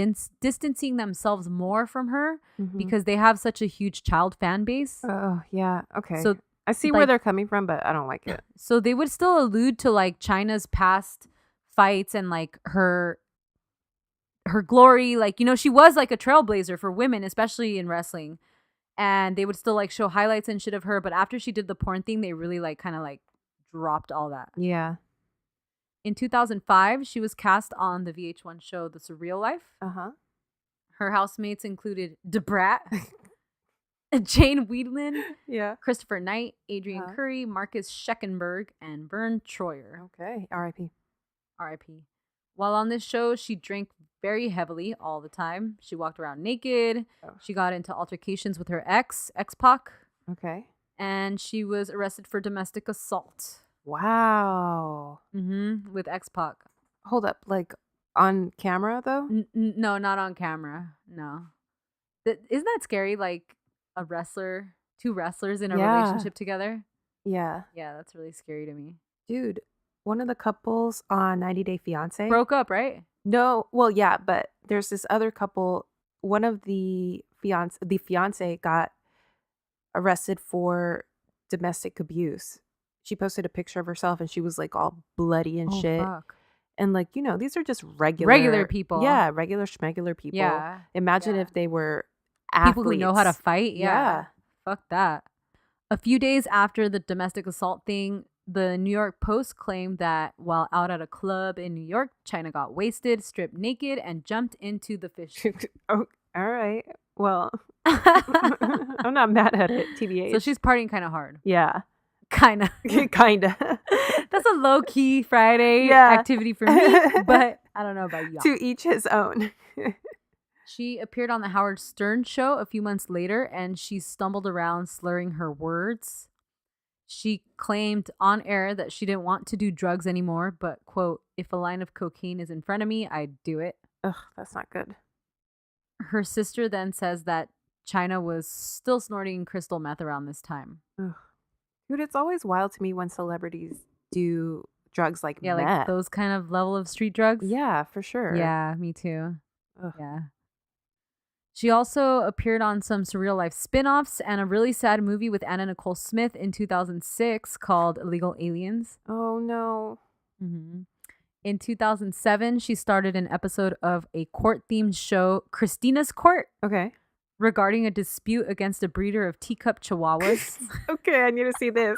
distancing themselves more from her because they have such a huge child fan base. Oh, yeah. Okay. So I see where like- they're coming from, but I don't like it. So they would still allude to like Chyna's past fights and like her glory. Like, she was like a trailblazer for women, especially in wrestling. And they would still like show highlights and shit of her. But after she did the porn thing, they really like kind of like dropped all that. Yeah. In 2005, she was cast on the VH1 show The Surreal Life. Uh-huh. Her housemates included Debrat, Jane Wiedlin, Yeah. Christopher Knight, Adrian Uh-huh. Curry, Marcus Scheckenberg, and Vern Troyer. Okay. R.I.P. R.I.P. While on this show, she drank very heavily all the time. She walked around naked. Oh. She got into altercations with her X-Pac, Okay. and she was arrested for domestic assault. Wow. With X-Pac. Hold up. Like, on camera, though? No, not on camera. No. Isn't that scary? Like two wrestlers in a relationship together? Yeah. Yeah, that's really scary to me. Dude, one of the couples on 90 Day Fiancé. Broke up, right? No, well, yeah, but there's this other couple. One of the fiance got arrested for domestic abuse. She posted a picture of herself and she was like all bloody and shit. Fuck. And like, these are just regular people. Yeah, regular schmegular people. Yeah. Imagine if they were athletes. People who know how to fight. Yeah. Fuck that. A few days after the domestic assault thing, the New York Post claimed that while out at a club in New York, Chyna got wasted, stripped naked, and jumped into the fish. Oh, all right. Well, I'm not mad at it, TBH. So she's partying kind of hard. Yeah. Kind of. Kinda. That's a low-key Friday Yeah. activity for me, but I don't know about y'all. To each his own. She appeared on the Howard Stern show a few months later, and she stumbled around slurring her words. She claimed on air that she didn't want to do drugs anymore, but, quote, if a line of cocaine is in front of me, I'd do it. Ugh, that's not good. Her sister then says that Chyna was still snorting crystal meth around this time. Ugh. Dude, it's always wild to me when celebrities do drugs like Yeah, meth. like those kind of level of street drugs. Yeah, for sure. Yeah, me too. Ugh. Yeah. She also appeared on some Surreal Life spin-offs and a really sad movie with Anna Nicole Smith in 2006 called Illegal Aliens. Oh, no. In 2007, she started an episode of a court-themed show, Christina's Court, Okay. regarding a dispute against a breeder of teacup chihuahuas. Okay, I need to see this.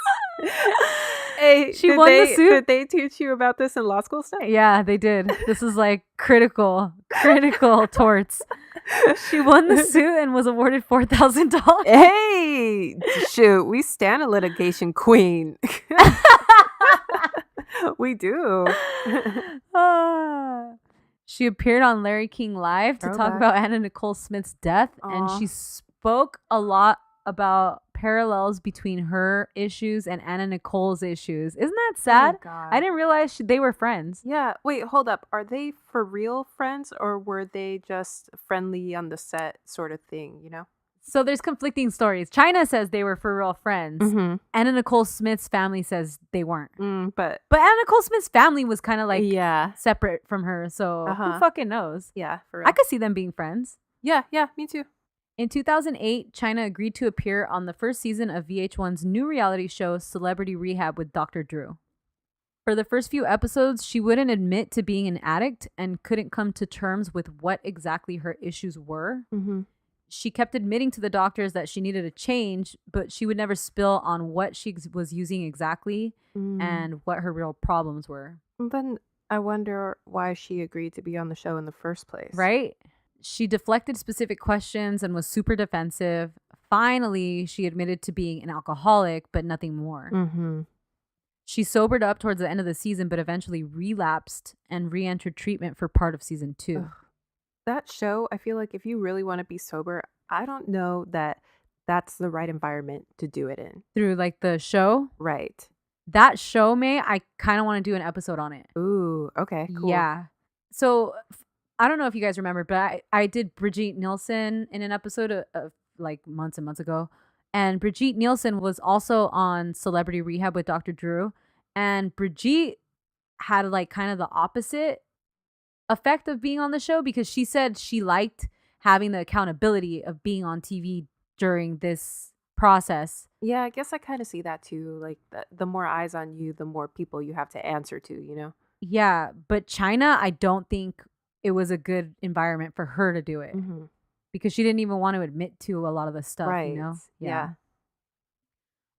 Hey, She won the suit. Did they teach you about this in law school stuff? Yeah, they did. This is like critical torts. She won the suit and was awarded $4,000. Hey, shoot, we stand a litigation queen. We do. She appeared on Larry King Live to talk about Anna Nicole Smith's death, and she spoke a lot about parallels between her issues and Anna Nicole's issues. Isn't that sad? Oh my God. I didn't realize they were friends. Yeah. Wait, hold up. Are they for real friends, or were they just friendly on the set sort of thing, you know? So there's conflicting stories. Chyna says they were for real friends. Mm-hmm. Anna Nicole Smith's family says they weren't. But Anna Nicole Smith's family was kind of like yeah, separate from her. So who fucking knows? Yeah, for real. I could see them being friends. Yeah, me too. In 2008, Chyna agreed to appear on the first season of VH1's new reality show, Celebrity Rehab with Dr. Drew. For the first few episodes, she wouldn't admit to being an addict and couldn't come to terms with what exactly her issues were. Mm-hmm. She kept admitting to the doctors that she needed a change, but she would never spill on what she was using exactly and what her real problems were. Then I wonder why she agreed to be on the show in the first place. Right? She deflected specific questions and was super defensive. Finally, she admitted to being an alcoholic, but nothing more. Mm-hmm. She sobered up towards the end of the season, but eventually relapsed and re-entered treatment for part of season 2. Ugh. That show, I feel like if you really want to be sober, I don't know that that's the right environment to do it in. Through like the show? Right. That show, May, I kind of want to do an episode on it. Ooh, okay, cool. Yeah. So I don't know if you guys remember, but I did Brigitte Nielsen in an episode of like months and months ago. And Brigitte Nielsen was also on Celebrity Rehab with Dr. Drew. And Brigitte had like kind of the opposite effect of being on the show, because she said she liked having the accountability of being on TV during this process. Yeah, I guess I kind of see that too. Like the more eyes on you, the more people you have to answer to, you know? Yeah, but Chyna, I don't think it was a good environment for her to do it, because she didn't even want to admit to a lot of the stuff, right. You know? Yeah.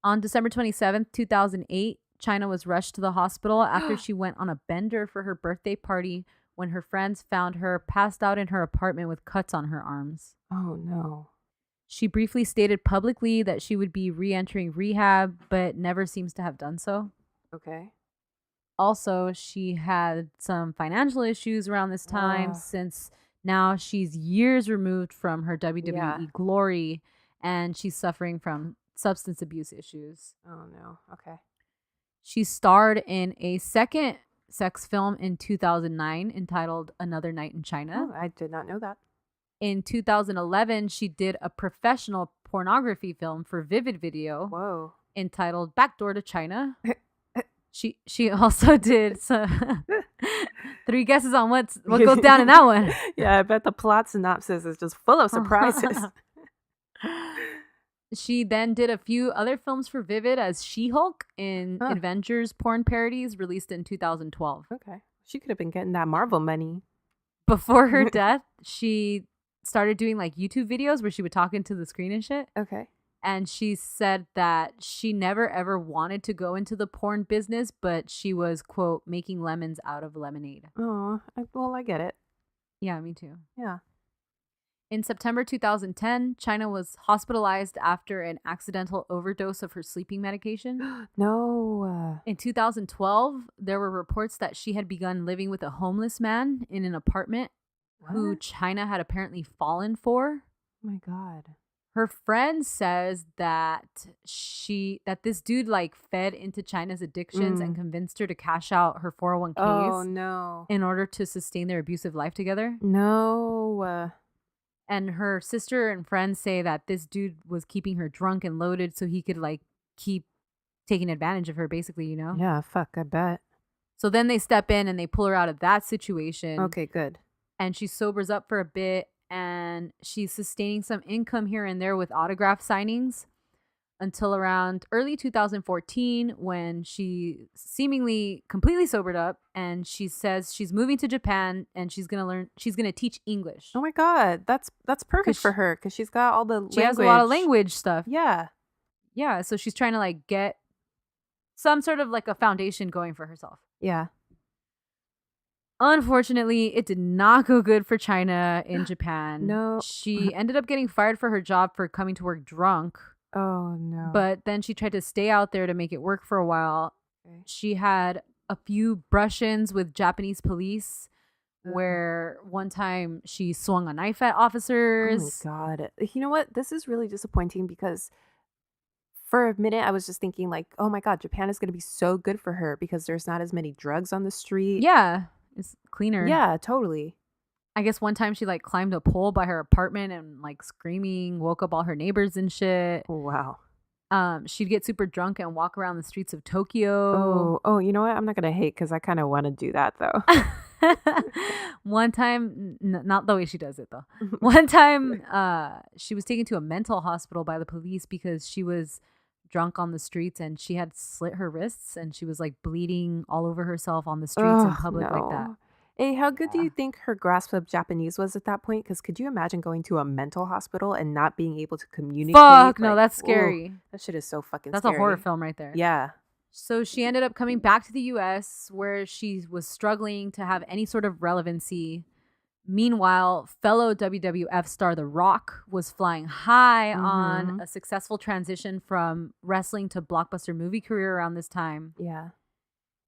On December 27th, 2008, Chyna was rushed to the hospital after she went on a bender for her birthday party when her friends found her passed out in her apartment with cuts on her arms. Oh, no. She briefly stated publicly that she would be re-entering rehab, but never seems to have done so. Okay. Also, she had some financial issues around this time, since now she's years removed from her WWE glory, and she's suffering from substance abuse issues. Oh, no. Okay. She starred in a second sex film in 2009 entitled Another Night in China. Oh, I did not know that. In 2011, she did a professional pornography film for Vivid Video entitled Backdoor to China. She also did some 3 guesses on what goes down in that one. Yeah, I bet the plot synopsis is just full of surprises. She then did a few other films for Vivid as She-Hulk in Avengers porn parodies released in 2012. Okay. She could have been getting that Marvel money. Before her death, she started doing like YouTube videos where she would talk into the screen and shit. Okay. And she said that she never ever wanted to go into the porn business, but she was, quote, making lemons out of lemonade. Oh, well, I get it. Yeah, me too. Yeah. In September 2010, Chyna was hospitalized after an accidental overdose of her sleeping medication. No. In 2012, there were reports that she had begun living with a homeless man in an apartment who Chyna had apparently fallen for. Oh my God. Her friend says that this dude like fed into Chyna's addictions and convinced her to cash out her 401ks. Oh no. In order to sustain their abusive life together. No. And her sister and friends say that this dude was keeping her drunk and loaded so he could like keep taking advantage of her, basically, you know? Yeah, fuck, I bet. So then they step in and they pull her out of that situation. Okay, good. And she sobers up for a bit, and she's sustaining some income here and there with autograph signings until around early 2014, when she seemingly completely sobered up, and she says she's moving to Japan and she's going to teach English. Oh my God, that's perfect for her, because she's got all the language. She has a lot of language stuff. Yeah. Yeah, so she's trying to like get some sort of like a foundation going for herself. Yeah. Unfortunately, it did not go good for Chyna in Japan. No. She ended up getting fired for her job for coming to work drunk. Oh, no. But then she tried to stay out there to make it work for a while. Okay. She had a few brush-ins with Japanese police where one time she swung a knife at officers. Oh, my God. You know what? This is really disappointing because for a minute, I was just thinking like, oh, my God, Japan is going to be so good for her because there's not as many drugs on the street. Yeah. It's cleaner. Yeah, totally. I guess one time she like climbed a pole by her apartment and like screaming, woke up all her neighbors and shit. Wow. She'd get super drunk and walk around the streets of Tokyo. Oh, you know what? I'm not gonna hate because I kind of want to do that though. One time, not the way she does it though. One time, she was taken to a mental hospital by the police because she was drunk on the streets and she had slit her wrists and she was like bleeding all over herself on the streets in public like that. Hey, how good do you think her grasp of Japanese was at that point? Because could you imagine going to a mental hospital and not being able to communicate? Fuck, no, that's scary. That shit is so fucking That's scary. a horror film right there. Yeah. So she ended up coming back to the US where she was struggling to have any sort of relevancy. Meanwhile, fellow WWF star The Rock was flying high on a successful transition from wrestling to blockbuster movie career around this time. Yeah.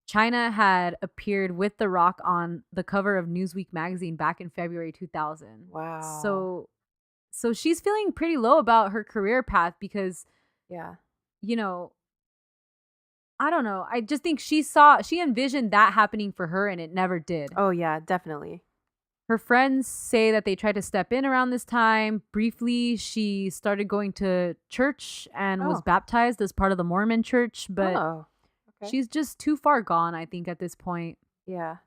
Chyna had appeared with The Rock on the cover of Newsweek magazine back in February 2000. Wow. So she's feeling pretty low about her career path because, you know, I don't know. I just think she envisioned that happening for her and it never did. Oh, yeah, definitely. Her friends say that they tried to step in around this time. Briefly, she started going to church and was baptized as part of the Mormon church, but she's just too far gone, I think, at this point. Yeah.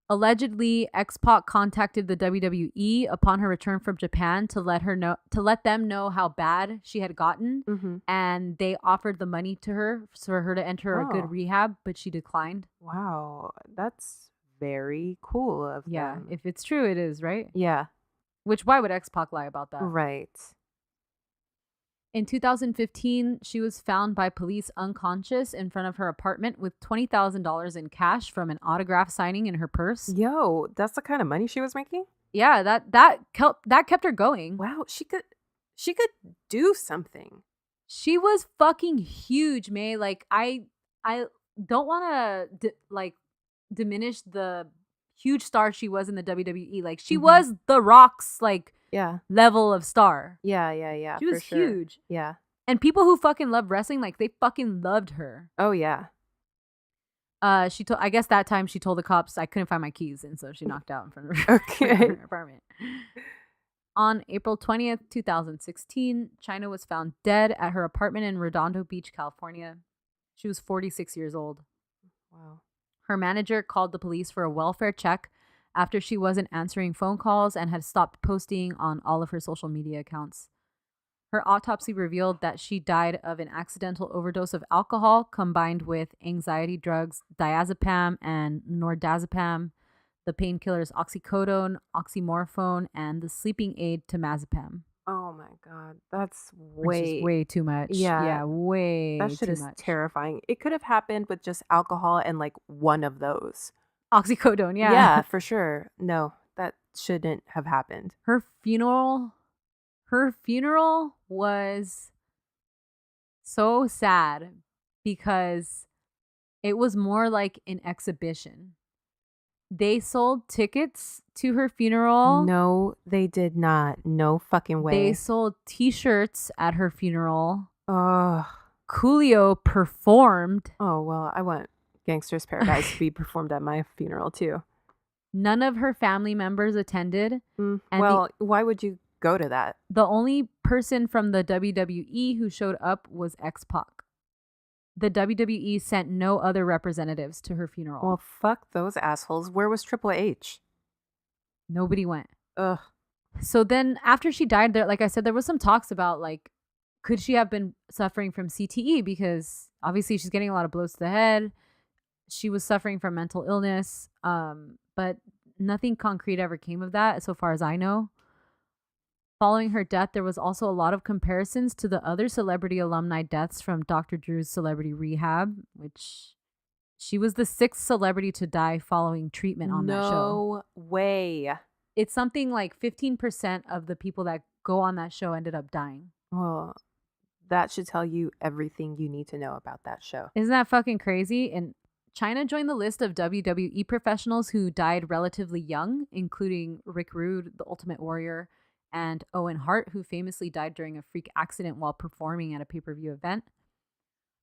Allegedly, X-Pac contacted the WWE upon her return from Japan to let them know how bad she had gotten, and they offered the money to her for her to enter a good rehab, but she declined. Wow, that's very cool of them. Yeah, if it's true, it is, right? Yeah. Which, why would X-Pac lie about that? Right. In 2015, she was found by police unconscious in front of her apartment with $20,000 in cash from an autograph signing in her purse. Yo, that's the kind of money she was making? Yeah, that kept her going. Wow, she could do something. She was fucking huge, May. Like I don't want to diminish the huge star she was in the WWE. Like she was The Rock's level of star. Yeah. She was huge. Yeah. And people who fucking love wrestling, like they fucking loved her. Oh yeah. I guess that time she told the cops I couldn't find my keys, and so she knocked out in front of her, her apartment. On April 20th, 2016, Chyna was found dead at her apartment in Redondo Beach, California. She was 46 years old. Wow. Her manager called the police for a welfare check after she wasn't answering phone calls and had stopped posting on all of her social media accounts. Her autopsy revealed that she died of an accidental overdose of alcohol combined with anxiety drugs diazepam and nordazepam, the painkillers oxycodone, oxymorphone, and the sleeping aid temazepam. Oh my God, that's way too much. Yeah, way that shit too is much. terrifying. It could have happened with just alcohol and like one of those. Oxycodone, yeah. Yeah, for sure. No, that shouldn't have happened. Her funeral was so sad because it was more like an exhibition. They sold tickets to her funeral. No, they did not. No fucking way. They sold t-shirts at her funeral. Ugh. Coolio performed. Oh, well, I want Gangster's Paradise to be performed at my funeral too. None of her family members attended. Well, why would you go to that? The only person from the WWE who showed up was X-Pac. The WWE sent no other representatives to her funeral. Well, fuck those assholes. Where was Triple H? Nobody went. Ugh. So then after she died, there, like I said, there was some talks about like, could she have been suffering from CTE? Because obviously she's getting a lot of blows to the head. She was suffering from mental illness. But nothing concrete ever came of that, so far as I know. Following her death, there was also a lot of comparisons to the other celebrity alumni deaths from Dr. Drew's Celebrity Rehab, which she was the 6th celebrity to die following treatment on that show. No way. It's something like 15% of the people that go on that show ended up dying. Well, that should tell you everything you need to know about that show. Isn't that fucking crazy? And Chyna joined the list of WWE professionals who died relatively young, including Rick Rude, the Ultimate Warrior, and Owen Hart, who famously died during a freak accident while performing at a pay-per-view event.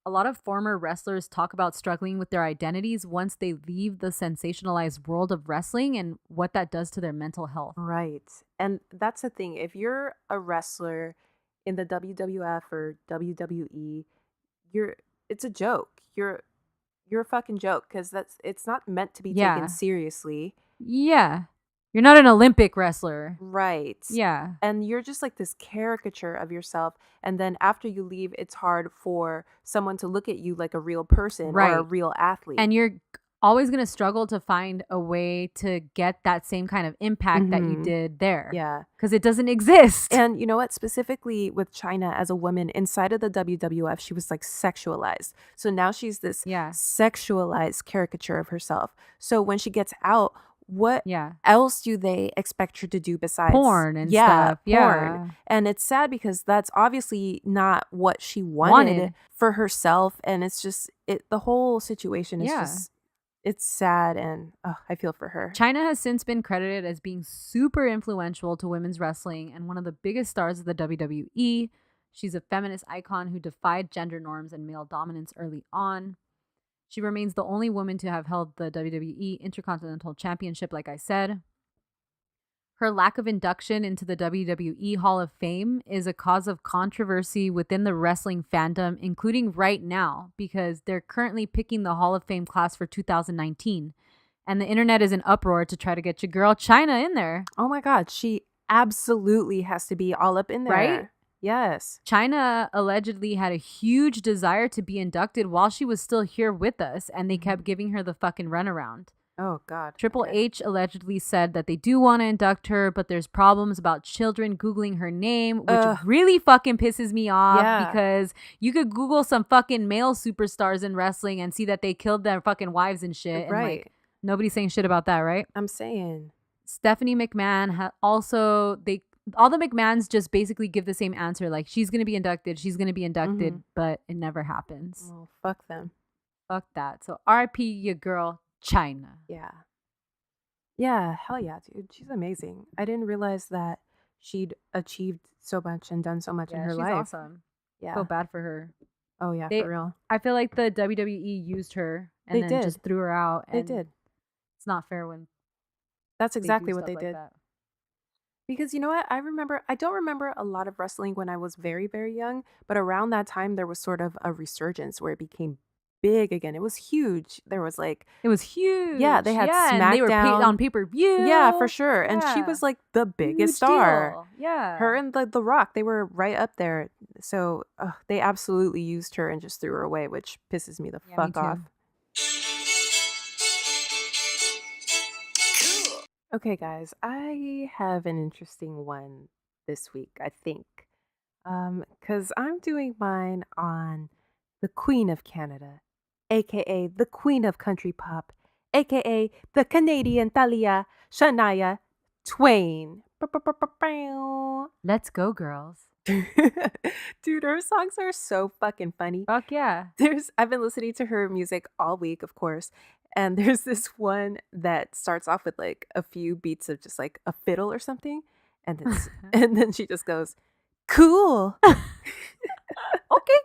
A lot of former wrestlers talk about struggling with their identities once they leave the sensationalized world of wrestling and what that does to their mental health. Right. And that's the thing. If you're a wrestler in the WWF or WWE, it's a joke. You're a fucking joke because it's not meant to be taken seriously. Yeah. You're not an Olympic wrestler. Right. Yeah. And you're just like this caricature of yourself. And then after you leave, it's hard for someone to look at you like a real person or a real athlete. And you're always going to struggle to find a way to get that same kind of impact that you did there. Yeah. Because it doesn't exist. And you know what? Specifically with Chyna as a woman inside of the WWF, she was like sexualized. So now she's this sexualized caricature of herself. So when she gets out, what else do they expect her to do besides porn and stuff? Porn. And it's sad because that's obviously not what she wanted for herself. And it's just the whole situation is just, it's sad, and I feel for her. Chyna has since been credited as being super influential to women's wrestling and one of the biggest stars of the WWE. She's a feminist icon who defied gender norms and male dominance early on. She remains the only woman to have held the WWE Intercontinental Championship, like I said. Her lack of induction into the WWE Hall of Fame is a cause of controversy within the wrestling fandom, including right now, because they're currently picking the Hall of Fame class for 2019. And the internet is in uproar to try to get your girl Chyna in there. Oh my God, she absolutely has to be all up in there. Right? Yes. Chyna allegedly had a huge desire to be inducted while she was still here with us, and they kept giving her the fucking runaround. Oh, God. Triple H allegedly said that they do want to induct her, but there's problems about children Googling her name, which really fucking pisses me off because you could Google some fucking male superstars in wrestling and see that they killed their fucking wives and shit. Right. And like, nobody's saying shit about that, right? I'm saying. Stephanie McMahon all the McMahons just basically give the same answer. Like, she's going to be inducted, but it never happens. Well, fuck them. Fuck that. So RIP your girl, Chyna. Yeah. Yeah, hell yeah, dude. She's amazing. I didn't realize that she'd achieved so much and done so much in her life. She's awesome. Yeah. Feel bad for her. Oh, yeah, for real. I feel like the WWE used her and then just threw her out. They did. It's not fair when that's exactly what they did. That. Because you know what? I don't remember a lot of wrestling when I was very, very young, but around that time there was sort of a resurgence where it became big again. It was huge. It was huge. Yeah, they had SmackDown. And they were on pay-per-view. Yeah, for sure. And she was like the biggest star. Deal. Yeah. Her and the Rock, they were right up there. So they absolutely used her and just threw her away, which pisses me the fuck off. Okay, guys, I have an interesting one this week, I think. Because I'm doing mine on the Queen of Canada, aka the Queen of Country Pop, aka the Canadian Thalia, Shania Twain. Let's go, girls. Dude, her songs are so fucking funny. Fuck yeah. I've been listening to her music all week, of course. And there's this one that starts off with like a few beats of just like a fiddle or something. And then, and then she just goes, cool. Okay.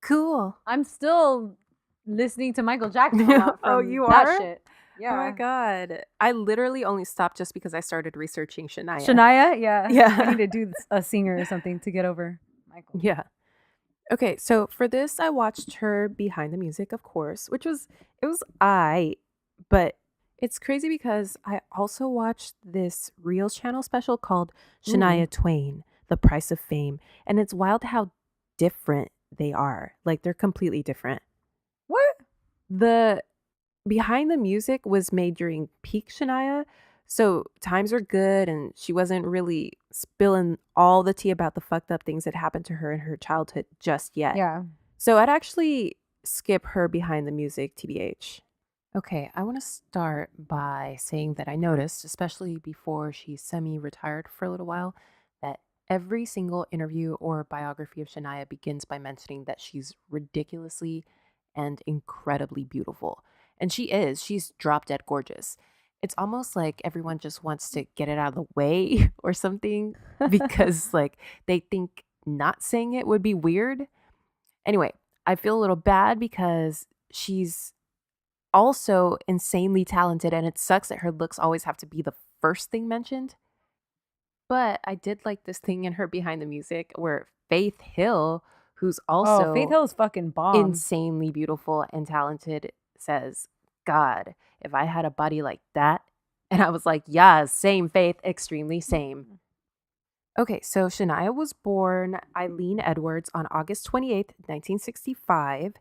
Cool. I'm still listening to Michael Jackson. Oh, you that are? Shit. Yeah. Oh my God. I literally only stopped just because I started researching Shania. Shania? Yeah. Yeah. I need to do a singer or something to get over Michael. Yeah. Okay, so for this, I watched her Behind the Music, of course, it was but it's crazy because I also watched this Reels channel special called Shania Twain, The Price of Fame, and it's wild how different they are. Like, they're completely different. What? The Behind the Music was made during peak Shania, So times were good, and she wasn't really spilling all the tea about the fucked up things that happened to her in her childhood just yet. Yeah. So I'd actually skip her behind the music, TBH. Okay, I want to start by saying that I noticed, especially before she semi-retired for a little while, that every single interview or biography of Shania begins by mentioning that she's ridiculously and incredibly beautiful. And she is. She's drop dead gorgeous. It's almost like everyone just wants to get it out of the way or something because like they think not saying it would be weird. Anyway, I feel a little bad because she's also insanely talented, and it sucks that her looks always have to be the first thing mentioned. But I did like this thing in her behind the music where Faith Hill, who's Oh, Faith also Hill is fucking bomb. insanely beautiful and talented, says, God, if I had a body like that. And I was like, yeah, same, Faith, extremely same. Okay, so Shania was born Eileen Edwards on August 28th, 1965.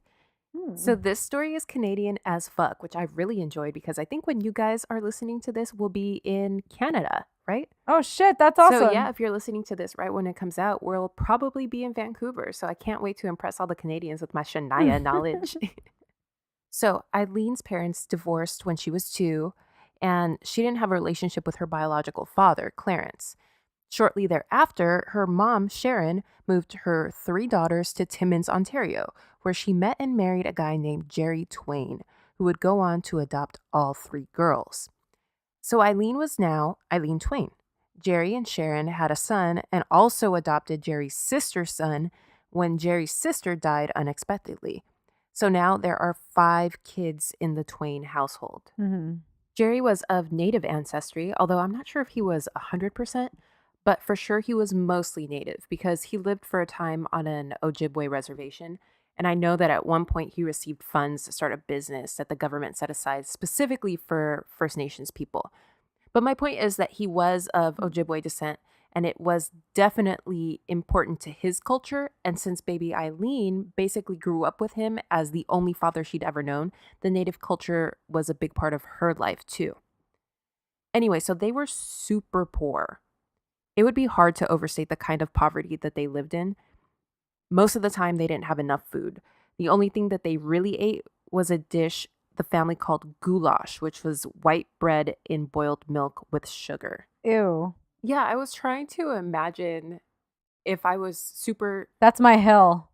So this story is Canadian as fuck, which I really enjoyed because I think when you guys are listening to this, we'll be in Canada, right? Oh shit, that's awesome. So yeah, if you're listening to this right when it comes out, we'll probably be in Vancouver. So I can't wait to impress all the Canadians with my Shania knowledge. So Eileen's parents divorced when she was 2, and she didn't have a relationship with her biological father, Clarence. Shortly thereafter, her mom, Sharon, moved her 3 daughters to Timmins, Ontario, where she met and married a guy named Jerry Twain, who would go on to adopt all 3 girls. So Eileen was now Eileen Twain. Jerry and Sharon had a son and also adopted Jerry's sister's son when Jerry's sister died unexpectedly. So now there are 5 kids in the Twain household. Mm-hmm. Jerry was of Native ancestry, although I'm not sure if he was 100%, but for sure he was mostly Native because he lived for a time on an Ojibwe reservation. And I know that at one point he received funds to start a business that the government set aside specifically for First Nations people. But my point is that he was of Ojibwe descent, and it was definitely important to his culture. And since baby Eileen basically grew up with him as the only father she'd ever known, the Native culture was a big part of her life too. Anyway, so they were super poor. It would be hard to overstate the kind of poverty that they lived in. Most of the time, they didn't have enough food. The only thing that they really ate was a dish the family called goulash, which was white bread in boiled milk with sugar. Ew. Yeah, I was trying to imagine if I was super, That's my hell.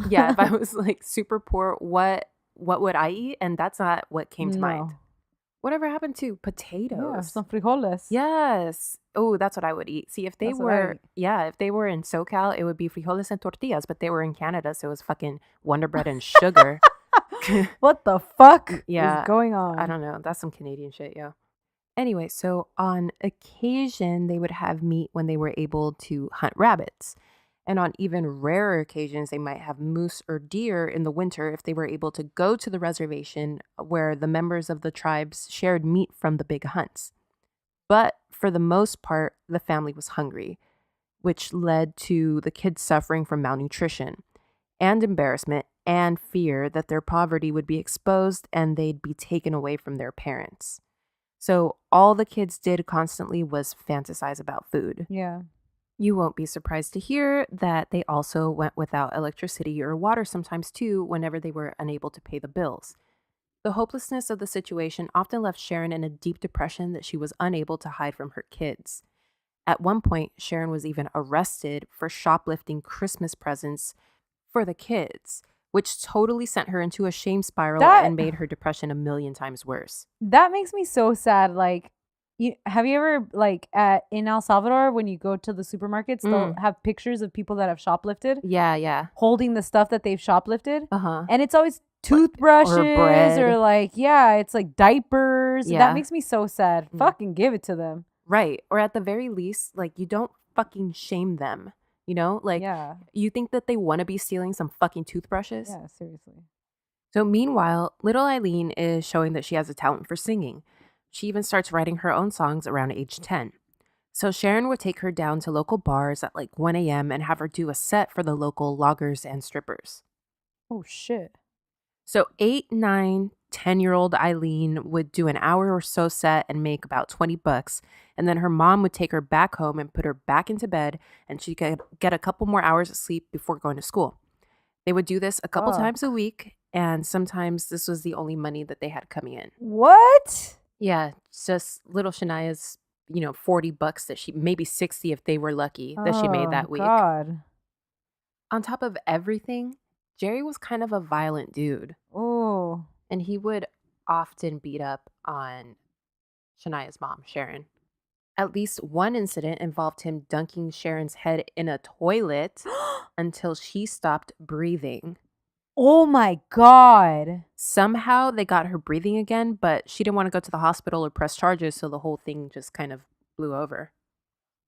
yeah, if I was like super poor, what would I eat? And that's not what came to mind. Whatever happened to potatoes? Yeah, some frijoles. Yes. Oh, that's what I would eat. See, if they That's what I were, eat. yeah, if they were in SoCal, it would be frijoles and tortillas, but they were in Canada, so it was fucking Wonder Bread and sugar. What the fuck Yeah, is going on? I don't know. That's some Canadian shit, yeah. Anyway, so on occasion, they would have meat when they were able to hunt rabbits. And on even rarer occasions, they might have moose or deer in the winter if they were able to go to the reservation where the members of the tribes shared meat from the big hunts. But for the most part, the family was hungry, which led to the kids suffering from malnutrition and embarrassment and fear that their poverty would be exposed and they'd be taken away from their parents. So all the kids did constantly was fantasize about food. Yeah. You won't be surprised to hear that they also went without electricity or water sometimes too whenever they were unable to pay the bills. The hopelessness of the situation often left Sharon in a deep depression that she was unable to hide from her kids. At one point, Sharon was even arrested for shoplifting Christmas presents for the kids, which totally sent her into a shame spiral and made her depression 1,000,000 times worse. That makes me so sad. Like, have you ever, like, in El Salvador, when you go to the supermarkets, they'll have pictures of people that have shoplifted? Yeah. Holding the stuff that they've shoplifted. Uh-huh. And it's always toothbrushes or like, yeah, it's like diapers. Yeah. That makes me so sad. Fucking give it to them. Right. Or at the very least, like, you don't fucking shame them. You know? Like, you think that they want to be stealing some fucking toothbrushes? Yeah, seriously. So meanwhile, little Eileen is showing that she has a talent for singing. She even starts writing her own songs around age 10. So Sharon would take her down to local bars at like 1 a.m. and have her do a set for the local loggers and strippers. Oh, shit. So 8, 9, 10-year-old Eileen would do an hour or so set and make about $20. And then her mom would take her back home and put her back into bed, and she could get a couple more hours of sleep before going to school. They would do this a couple times a week, and sometimes this was the only money that they had coming in. What? Yeah, it's just little Shania's, $40 that maybe 60 if they were lucky, that she made that week. God. On top of everything, Jerry was kind of a violent dude. Oh. And he would often beat up on Shania's mom, Sharon. At least one incident involved him dunking Sharon's head in a toilet until she stopped breathing. Oh my God. Somehow they got her breathing again, but she didn't want to go to the hospital or press charges, so the whole thing just kind of blew over.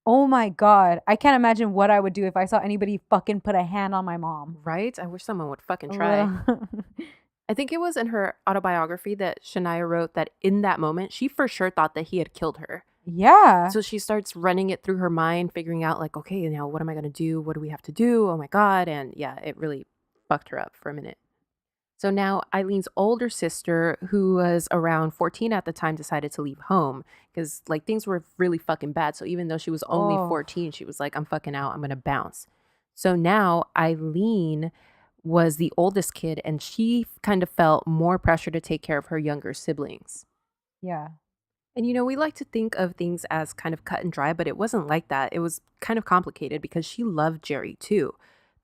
Oh my God. I can't imagine what I would do if I saw anybody fucking put a hand on my mom. Right? I wish someone would fucking try. I think it was in her autobiography that Shania wrote that in that moment, she for sure thought that he had killed her. Yeah. So she starts running it through her mind, figuring out like, okay, now what am I going to do? What do we have to do? Oh my God. And yeah, it really fucked her up for a minute. So now Eileen's older sister, who was around 14 at the time, decided to leave home because like things were really fucking bad. So even though she was only 14, she was like, I'm fucking out. I'm going to bounce. So now Eileen was the oldest kid, and she kind of felt more pressure to take care of her younger siblings. Yeah. And, we like to think of things as kind of cut and dry, but it wasn't like that. It was kind of complicated because she loved Jerry too.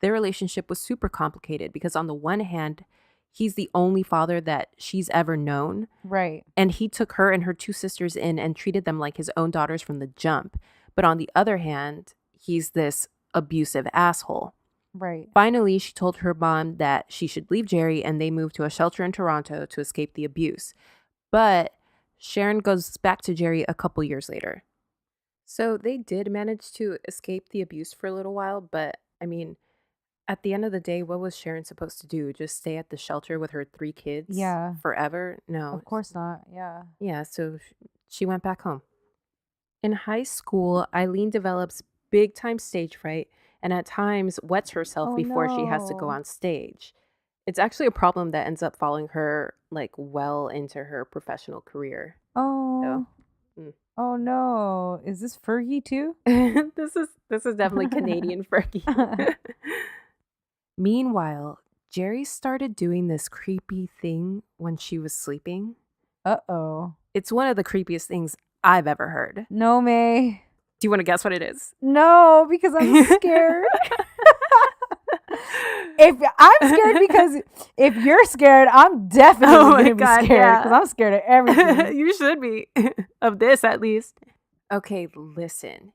Their relationship was super complicated because on the one hand, he's the only father that she's ever known. Right. And he took her and her two sisters in and treated them like his own daughters from the jump. But on the other hand, he's this abusive asshole. Right. Finally, she told her mom that she should leave Jerry, and they moved to a shelter in Toronto to escape the abuse. But Sharon goes back to Jerry a couple years later. So they did manage to escape the abuse for a little while, but I mean, at the end of the day, what was Sharon supposed to do? Just stay at the shelter with her 3 kids? Yeah. Forever? No. Of course not. Yeah. Yeah, so she went back home. In high school, Eileen develops big time stage fright and at times wets herself before she has to go on stage. It's actually a problem that ends up following her like well into her professional career. Oh. Oh no. Is this Fergie too? This is definitely Canadian Fergie. Meanwhile, Jerry started doing this creepy thing when she was sleeping. Uh-oh. It's one of the creepiest things I've ever heard. No, May. Do you want to guess what it is? No, because I'm scared. I'm scared because if you're scared, I'm definitely going to be scared because I'm scared of everything. You should be. Of this, at least. Okay, listen.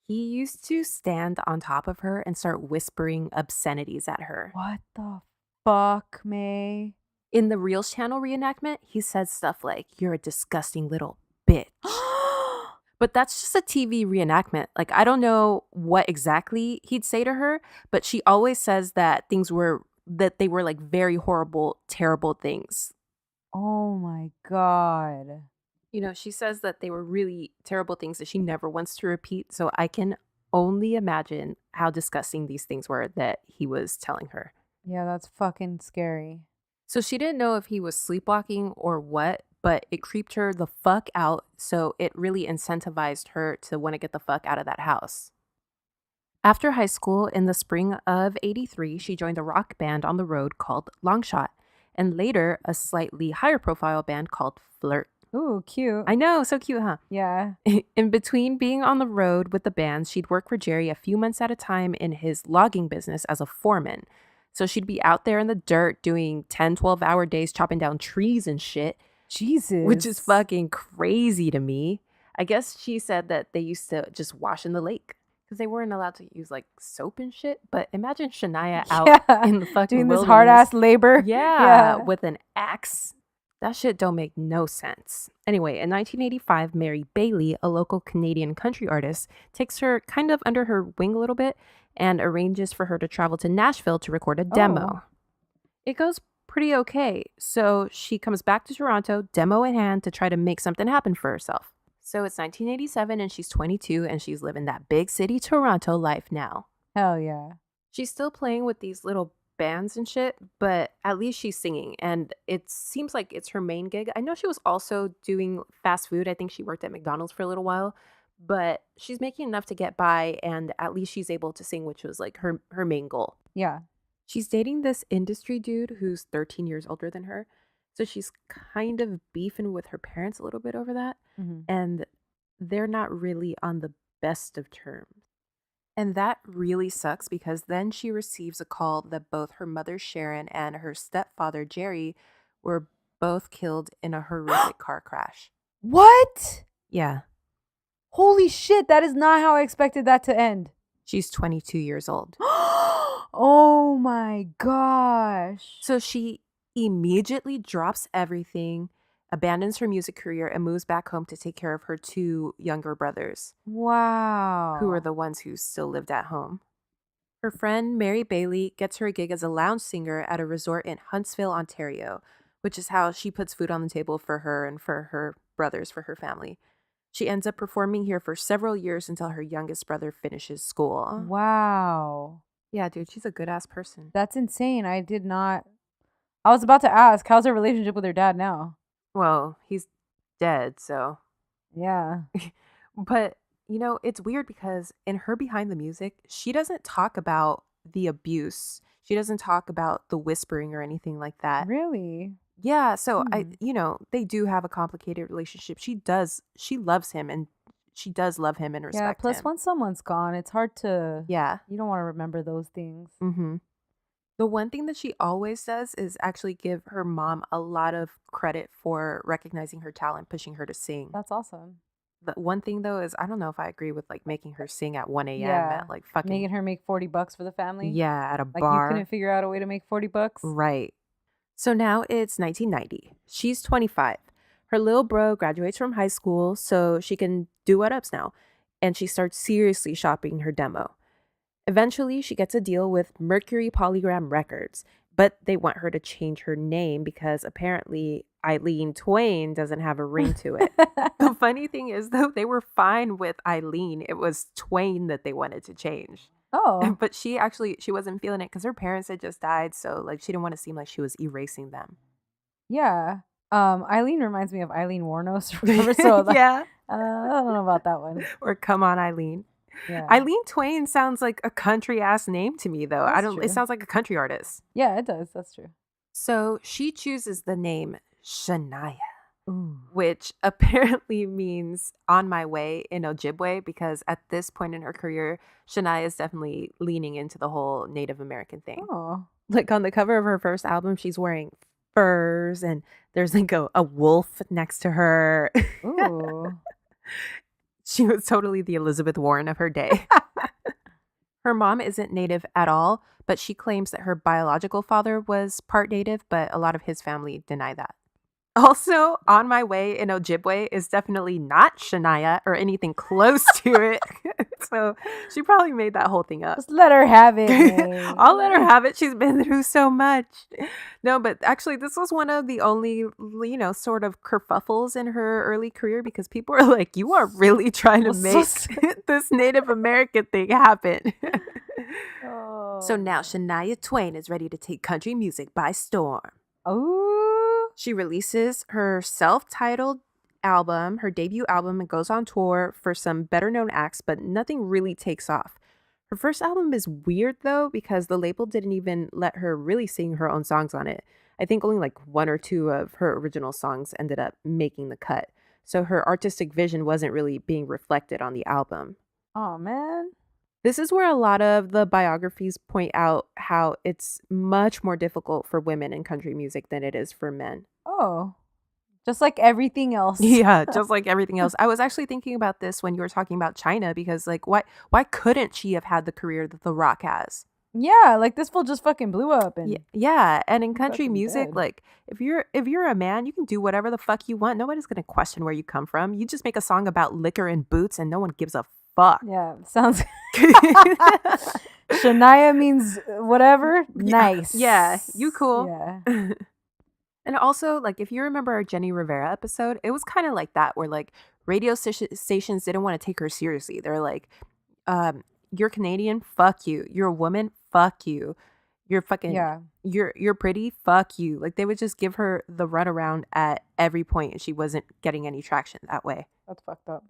He used to stand on top of her and start whispering obscenities at her. What the fuck, May? In the Reels channel reenactment, he said stuff like, "You're a disgusting little bitch." But that's just a TV reenactment. Like, I don't know what exactly he'd say to her, but she always says that they were like very horrible, terrible things. Oh my God. She says that they were really terrible things that she never wants to repeat. So I can only imagine how disgusting these things were that he was telling her. Yeah, that's fucking scary. So she didn't know if he was sleepwalking or what, but it creeped her the fuck out. So it really incentivized her to want to get the fuck out of that house. After high school, in the spring of '83, she joined a rock band on the road called Longshot, and later a slightly higher profile band called Flirt. Ooh, cute. I know, so cute, huh? Yeah. In between being on the road with the band, she'd work for Jerry a few months at a time in his logging business as a foreman. So she'd be out there in the dirt doing 10, 12-hour days chopping down trees and shit. Jesus. Which is fucking crazy to me. I guess she said that they used to just wash in the lake because they weren't allowed to use like soap and shit. But imagine Shania out in the fucking doing wilderness. This hard ass labor. Yeah, with an axe. That shit don't make no sense. Anyway, in 1985, Mary Bailey, a local Canadian country artist, takes her kind of under her wing a little bit and arranges for her to travel to Nashville to record a demo. It goes pretty okay. So she comes back to Toronto, demo in hand, to try to make something happen for herself. So it's 1987 and she's 22 and she's living that big city Toronto life now. Hell yeah. She's still playing with these little bands and shit, but at least she's singing, and it seems like it's her main gig. I know she was also doing fast food. I think she worked at McDonald's for a little while, but she's making enough to get by, and at least she's able to sing, which was like her main goal. Yeah. She's dating this industry dude who's 13 years older than her. So she's kind of beefing with her parents a little bit over that. Mm-hmm. And they're not really on the best of terms. And that really sucks because then she receives a call that both her mother, Sharon, and her stepfather, Jerry, were both killed in a horrific car crash. What? Yeah. Holy shit, that is not how I expected that to end. She's 22 years old. Oh my gosh. So she immediately drops everything, abandons her music career, and moves back home to take care of her two younger brothers. Wow. Who are the ones who still lived at home. Her friend, Mary Bailey, gets her a gig as a lounge singer at a resort in Huntsville, Ontario, which is how she puts food on the table for her and for her brothers, for her family. She ends up performing here for several years until her youngest brother finishes school. Wow. Yeah, dude, she's a good-ass person. That's insane. I was about to ask, how's her relationship with her dad now? Well, he's dead, so. Yeah. But, it's weird because in her Behind the Music, she doesn't talk about the abuse. She doesn't talk about the whispering or anything like that. Really? Yeah, so they do have a complicated relationship. She loves him, and she does love him and respect him. Yeah, plus once someone's gone, it's hard to, Yeah. You don't want to remember those things. Mm-hmm. The one thing that she always does is actually give her mom a lot of credit for recognizing her talent, pushing her to sing. That's awesome. The one thing though is I don't know if I agree with like making her sing at 1 a.m. Yeah. at like fucking Making her make $40 for the family. Yeah, at a Like bar. you couldn't figure out a way to make $40. Right. So now it's 1990. She's 25. Her little bro graduates from high school, so she can do what ups now, and she starts seriously shopping her demo. Eventually, she gets a deal with Mercury Polygram Records, but they want her to change her name because apparently Eileen Twain doesn't have a ring to it. The funny thing is, though, they were fine with Eileen. It was Twain that they wanted to change. Oh. But she wasn't feeling it because her parents had just died, so like she didn't want to seem like she was erasing them. Yeah. Eileen reminds me of Eileen Warnos or whatever. So like, yeah. I don't know about that one. Or Come On Eileen. Yeah. Eileen Twain sounds like a country ass name to me though. That's true. It sounds like a country artist. Yeah, it does. That's true. So she chooses the name Shania. Ooh. Which apparently means on my way in Ojibwe, because at this point in her career, Shania is definitely leaning into the whole Native American thing. Oh. Like on the cover of her first album, she's wearing furs and there's like a wolf next to her. Ooh. She was totally the Elizabeth Warren of her day. Her mom isn't Native at all, but she claims that her biological father was part Native, but a lot of his family deny that. Also, On My Way in Ojibwe is definitely not Shania or anything close to it. So she probably made that whole thing up. Just let her have it. I'll let her have it. She's been through so much. No, but actually this was one of the only, sort of kerfuffles in her early career because people are like, you are really trying to make this Native American thing happen. So now Shania Twain is ready to take country music by storm. Oh. She releases her self-titled album, her debut album, and goes on tour for some better-known acts, but nothing really takes off. Her first album is weird, though, because the label didn't even let her really sing her own songs on it. I think only like 1 or 2 of her original songs ended up making the cut. So her artistic vision wasn't really being reflected on the album. Oh, man. This is where a lot of the biographies point out how it's much more difficult for women in country music than it is for men. Oh, just like everything else. Yeah, just like everything else. I was actually thinking about this when you were talking about Chyna because like why couldn't she have had the career that The Rock has? Yeah, like this fool just fucking blew up and yeah, and in country music, dead. like if you're a man, you can do whatever the fuck you want. Nobody's going to question where you come from. You just make a song about liquor and boots and no one gives a fuck. Yeah, sounds Shania means whatever. Nice. Yeah, you cool. Yeah. And also, like, if you remember our Jenny Rivera episode, it was kind of like that, where like radio stations didn't want to take her seriously. They're like, you're Canadian, fuck you. You're a woman, fuck you. You're fucking, Yeah. you're pretty, fuck you. Like, they would just give her the runaround at every point, and she wasn't getting any traction that way. That's fucked up.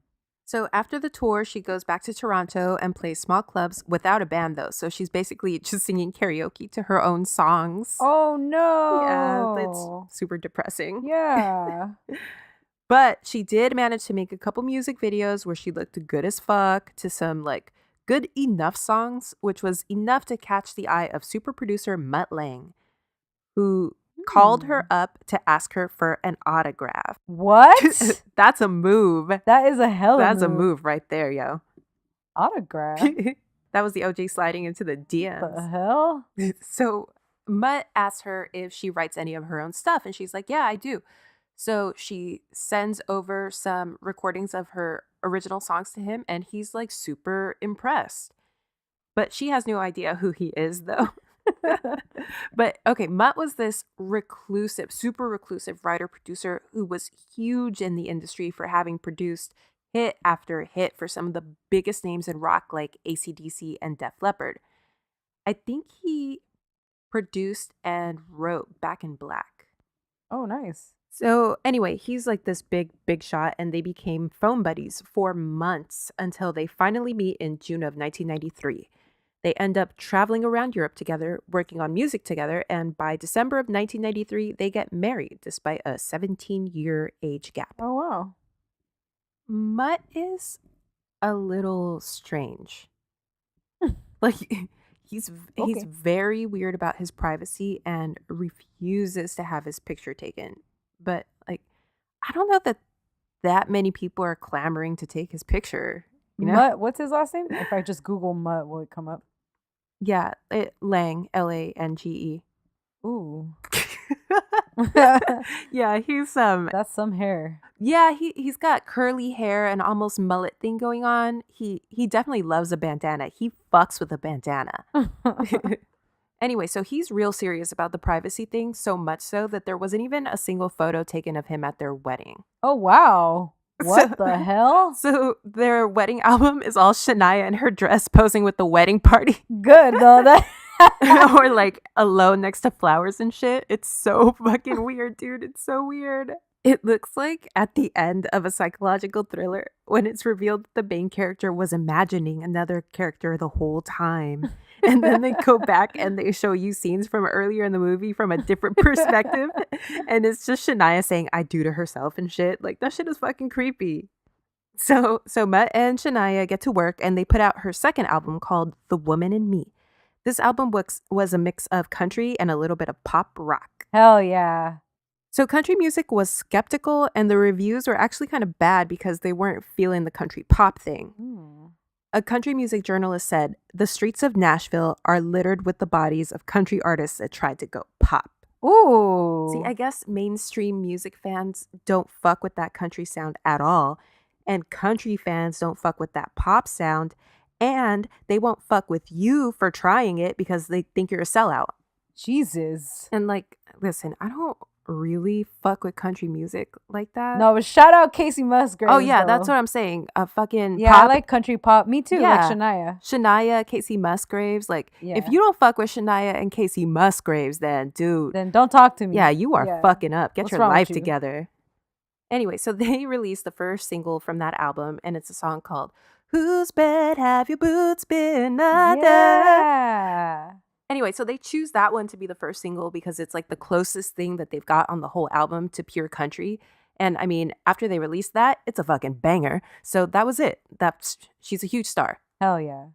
So after the tour, she goes back to Toronto and plays small clubs without a band, though. So she's basically just singing karaoke to her own songs. Oh no. Yeah, it's super depressing. Yeah. But she did manage to make a couple music videos where she looked good as fuck to some like good enough songs, which was enough to catch the eye of super producer Mutt Lange, who called her up to ask her for an autograph. What? That's a move. That is a hell of That's a move right there, yo. Autograph? That was the OJ sliding into the DMs. The hell? So Mutt asks her if she writes any of her own stuff, and she's like, yeah, I do. So she sends over some recordings of her original songs to him, and he's like super impressed. But she has no idea who he is, though. But okay, Mutt was this reclusive, super reclusive writer producer who was huge in the industry for having produced hit after hit for some of the biggest names in rock like AC/DC and Def Leppard. I think he produced and wrote Back in Black. Oh, nice. So anyway, he's like this big shot, and they became phone buddies for months until they finally meet in June of 1993. They end up traveling around Europe together, working on music together, and by December of 1993, they get married despite a 17-year age gap. Oh, wow. Mutt is a little strange. Like, he's very weird about his privacy and refuses to have his picture taken. But, like, I don't know that many people are clamoring to take his picture. You know? Mutt, what's his last name? If I just Google Mutt, will it come up? Yeah, Lange, Lange. Ooh. Yeah, he's That's some hair. Yeah, he's got curly hair and almost mullet thing going on. He definitely loves a bandana. He fucks with a bandana. Anyway, so he's real serious about the privacy thing, so much so that there wasn't even a single photo taken of him at their wedding. Oh, wow. What the hell? So their wedding album is all Shania in her dress posing with the wedding party. Good, though. Or like alone next to flowers and shit. It's so fucking weird, dude. It's so weird. It looks like at the end of a psychological thriller when it's revealed that the main character was imagining another character the whole time. And then they go back and they show you scenes from earlier in the movie from a different perspective. And it's just Shania saying I do to herself and shit. Like, that shit is fucking creepy. So Mutt and Shania get to work and they put out her second album called The Woman in Me. This album was a mix of country and a little bit of pop rock. Hell yeah. So country music was skeptical and the reviews were actually kind of bad because they weren't feeling the country pop thing. A country music journalist said, the streets of Nashville are littered with the bodies of country artists that tried to go pop. Ooh. See, I guess mainstream music fans don't fuck with that country sound at all. And country fans don't fuck with that pop sound. And they won't fuck with you for trying it because they think you're a sellout. Jesus. And like, listen, I don't really fuck with country music like that. No, but shout out Casey Musgraves. Oh yeah, though. that's what I'm saying. Fucking yeah, pop. I like country pop. Me too. Yeah. Like Shania. Shania, Casey Musgraves. Like, Yeah. if you don't fuck with Shania and Casey Musgraves, then dude, Then don't talk to me. yeah, you are fucking up. Get What's your wrong with life you? together. Anyway, so they released the first single from that album, and it's a song called "Whose Bed Have Your Boots Been Under?" Yeah. Anyway, so they choose that one to be the first single because it's like the closest thing that they've got on the whole album to pure country. And I mean, after they released that, it's a fucking banger. So that was it. She's a huge star. Hell yeah.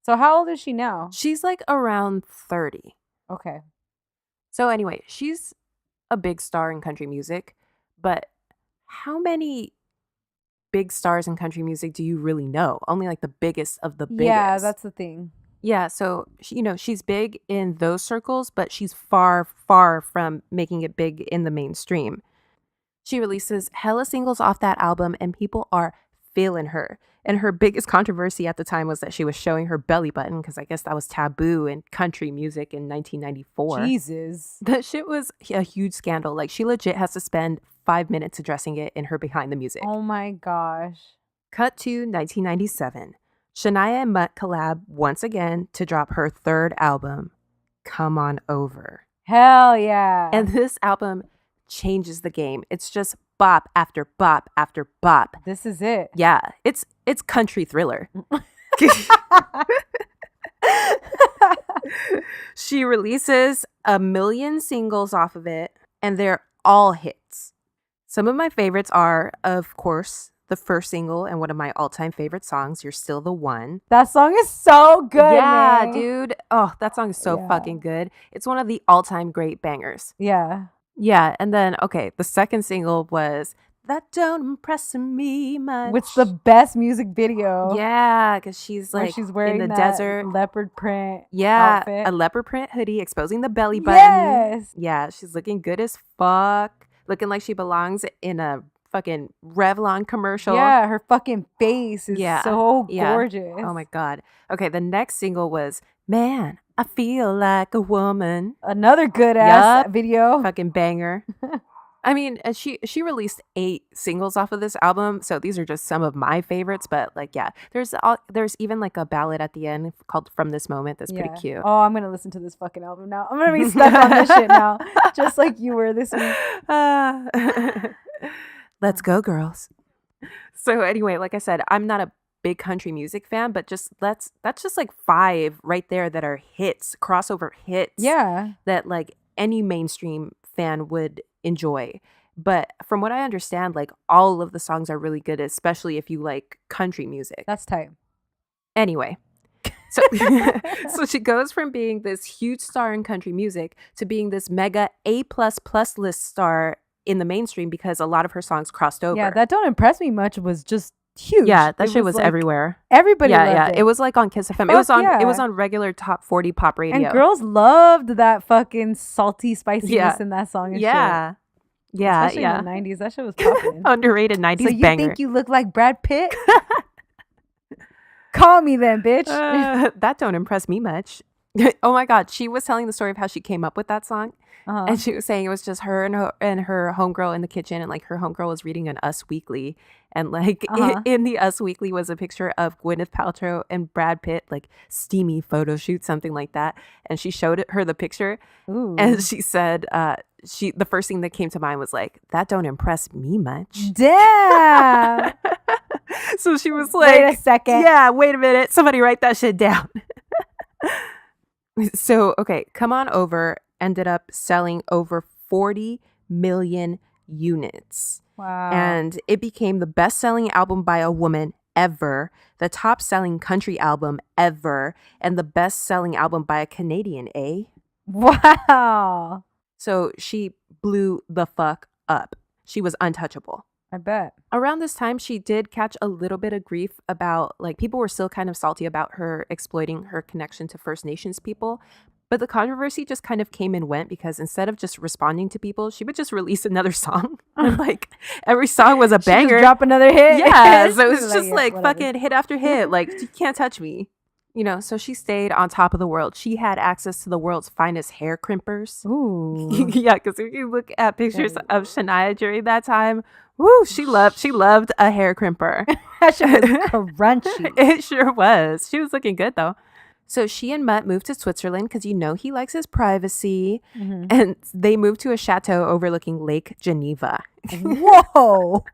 So how old is she now? She's like around 30. Okay. So anyway, she's a big star in country music, but how many big stars in country music do you really know? Only like the biggest of the biggest. Yeah, that's the thing. Yeah, so she's big in those circles, but she's far, far from making it big in the mainstream. She releases hella singles off that album, and people are feeling her. And her biggest controversy at the time was that she was showing her belly button because I guess that was taboo in country music in 1994. Jesus. That shit was a huge scandal. Like, she legit has to spend 5 minutes addressing it in her Behind the Music. Oh my gosh. Cut to 1997. Shania and Mutt collab once again to drop her third album, Come On Over. Hell yeah. And this album changes the game. It's just bop after bop after bop. This is it. Yeah, it's country thriller. She releases 1 million singles off of it, and they're all hits. Some of my favorites are, of course, the first single and one of my all-time favorite songs, You're Still the One. That song is so good, Yeah, man. dude. Oh, that song is so fucking good. It's one of the all-time great bangers. Yeah. Yeah, and then, okay, the second single was That Don't Impress Me Much. It's the best music video. Yeah, because she's like she's wearing in the that desert. leopard print A outfit. leopard print hoodie exposing the belly button. Yes. Yeah, she's looking good as fuck. Looking like she belongs in a fucking Revlon commercial. Yeah, her fucking face is so gorgeous. Oh my God. Okay, the next single was Man, I Feel Like a Woman. Another good ass video. Fucking banger. I mean, she released 8 singles off of this album, so these are just some of my favorites. But like, yeah, there's even like a ballad at the end called "From This Moment" that's pretty cute. Oh, I'm gonna listen to this fucking album now. I'm gonna be stuck on this shit now, just like you were this week. Let's go, girls. So anyway, like I said, I'm not a big country music fan, but that's just like 5 right there that are hits, crossover hits. Yeah, that like any mainstream fan would enjoy. But from what I understand, like all of the songs are really good, especially if you like country music. That's tight. Anyway, so so she goes from being this huge star in country music to being this mega A++ list star in the mainstream because a lot of her songs crossed over. Yeah, That Don't Impress Me Much was just huge. Yeah, that shit was like, everywhere. Everybody loved it. It was like on Kiss FM. It was on regular top 40 pop radio. And girls loved that fucking salty spiciness in that song and shit. Yeah. Especially in the 90s. That shit was popping. Underrated 90s so you banger. think you look like Brad Pitt? Call me then, bitch. That don't impress me much. Oh my God. She was telling the story of how she came up with that song. And she was saying it was just her and her homegirl in the kitchen, and like her homegirl was reading an Us Weekly, and like in the Us Weekly was a picture of Gwyneth Paltrow and Brad Pitt, like steamy photo shoot, something like that. And she showed her the picture. Ooh. And she said the first thing that came to mind was like, that don't impress me much. Damn. So she was like, wait a second. Yeah, wait a minute. Somebody write that shit down. So, okay, Come On Over ended up selling over 40 million units. Wow. And it became the best-selling album by a woman ever, the top-selling country album ever, and the best-selling album by a Canadian, eh? Wow. So she blew the fuck up. She was untouchable. I bet. Around this time, she did catch a little bit of grief about, like, people were still kind of salty about her exploiting her connection to First Nations people. But the controversy just kind of came and went because instead of just responding to people, she would just release another song. And like every song was a banger. Just drop another hit. Yeah. So it was just like whatever. fucking hit after hit. Like, you can't touch me. You know, so she stayed on top of the world. She had access to the world's finest hair crimpers. Ooh. Yeah, because if you look at pictures of Shania during that time, woo, she loved a hair crimper. That shit was crunchy. It sure was. She was looking good though. So she and Mutt moved to Switzerland because you know he likes his privacy. Mm-hmm. And they moved to a chateau overlooking Lake Geneva. Whoa.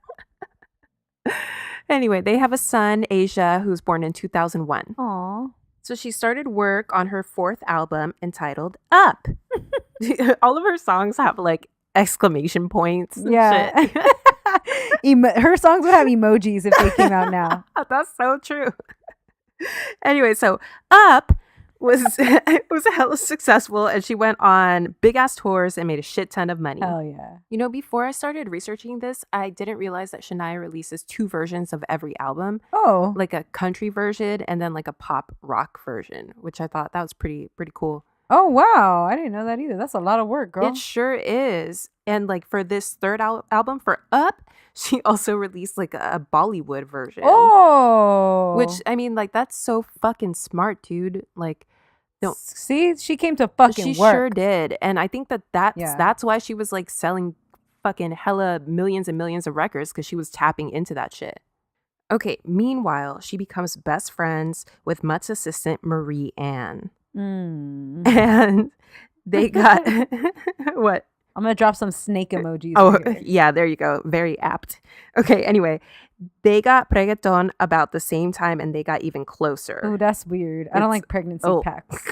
Anyway, they have a son, Asia, who's born in 2001. Aw. So she started work on her 4th album entitled Up. All of her songs have like exclamation points and shit. Her songs would have emojis if they came out now. That's so true. Anyway, so Up was hella successful, and she went on big ass tours and made a shit ton of money. Hell yeah. You know, before I started researching this, I didn't realize that Shania releases 2 versions of every album. Oh. Like a country version and then like a pop rock version, which I thought that was pretty cool. Oh, wow. I didn't know that either. That's a lot of work, girl. It sure is. And like for this 3rd album for Up, she also released like a Bollywood version. Oh. Which, I mean, like, that's so fucking smart, dude. Like, see, she came to fucking she work. sure did. And I think that's why she was like selling fucking hella millions and millions of records, because she was tapping into that shit. Okay, meanwhile, she becomes best friends with Mutt's assistant, Marie Ann. And they got what? I'm gonna drop some snake emojis. Oh, right here. yeah, there you go. Very apt. Okay, anyway, they got reggaeton about the same time, and they got even closer. Oh, that's weird. I don't like pregnancy packs.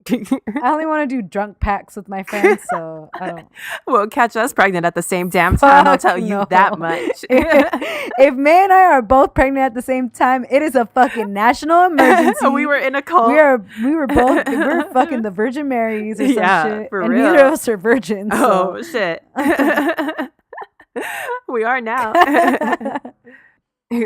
I only want to do drunk packs with my friends, so I don't. Well, catch us pregnant at the same damn time. I'll tell you that much. If May and I are both pregnant at the same time, it is a fucking national emergency. We were in a cult. We're fucking the Virgin Marys or some shit. For and real. neither of us are virgins. Oh, So. shit. We are now.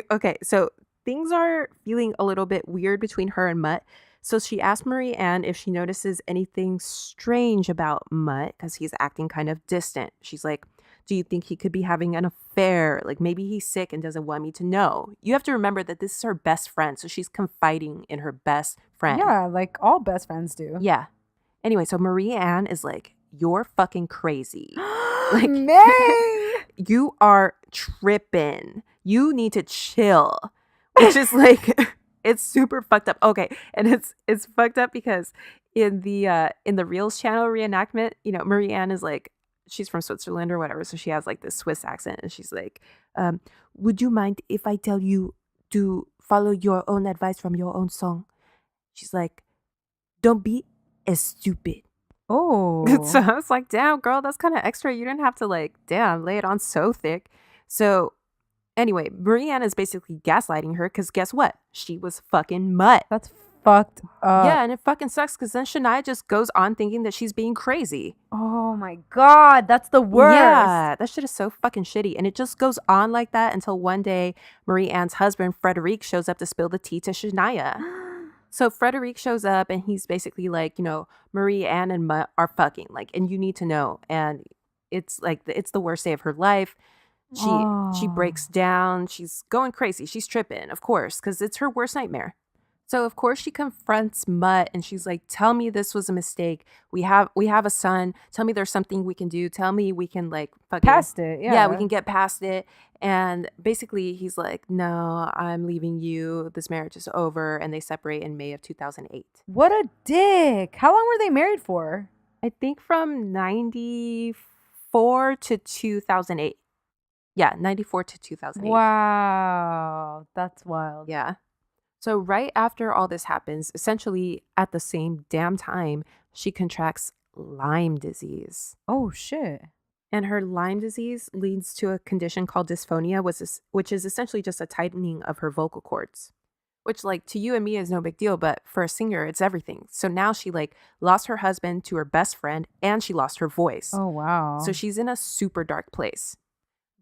Okay, so things are feeling a little bit weird between her and Mutt. So she asked Marie Ann if she notices anything strange about Mutt because he's acting kind of distant. She's like, do you think he could be having an affair? Like maybe he's sick and doesn't want me to know. You have to remember that this is her best friend. So she's confiding in her best friend. Yeah, like all best friends do. Yeah. Anyway, so Marie Ann is like, you're fucking crazy. Like, May! You are tripping. You need to chill. Which is like... It's super fucked up. Okay, and it's fucked up because in the Reels channel reenactment, you know, Marie Ann is like, she's from Switzerland or whatever, so she has like this Swiss accent, and she's like, would you mind if I tell you to follow your own advice from your own song? She's like, don't be as stupid. Oh. So I was like, damn, girl, that's kind of extra. You didn't have to like, damn, lay it on so thick. So anyway, Marie Ann is basically gaslighting her because guess what? She was fucking Mutt. That's fucked up. Yeah, and it fucking sucks because then Shania just goes on thinking that she's being crazy. Oh my God, that's the worst. Yeah, that shit is so fucking shitty. And it just goes on like that until one day Marie Ann's husband, Frederic, shows up to spill the tea to Shania. So Frederic shows up and he's basically like, you know, Marie Ann and Mutt are fucking, like, and you need to know. And it's like, it's the worst day of her life. She breaks down. She's going crazy. She's tripping, of course, because it's her worst nightmare. So of course she confronts Mutt and she's like, "Tell me this was a mistake. We have a son. Tell me there's something we can do. Tell me we can like fucking past it. Yeah, we can get past it." And basically he's like, "No, I'm leaving you. This marriage is over." And they separate in May of 2008. What a dick! How long were they married for? I think from 94 to 2008. Yeah, 94 to 2008. Wow, that's wild. Yeah. So right after all this happens, essentially at the same damn time, she contracts Lyme disease. Oh, shit. And her Lyme disease leads to a condition called dysphonia, which is essentially just a tightening of her vocal cords. Which, like, to you and me is no big deal, but for a singer, it's everything. So now she, like, lost her husband to her best friend, and she lost her voice. Oh, wow. So she's in a super dark place.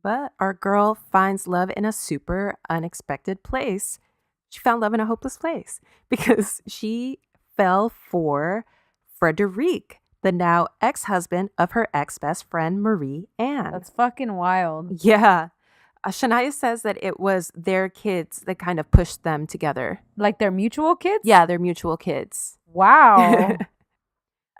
But our girl finds love in a super unexpected place. She found love in a hopeless place because she fell for Frederic, the now ex-husband of her ex-best friend, Marie Ann. That's fucking wild. Yeah. Shania says that it was their kids that kind of pushed them together. Like their mutual kids? Yeah, their mutual kids. Wow.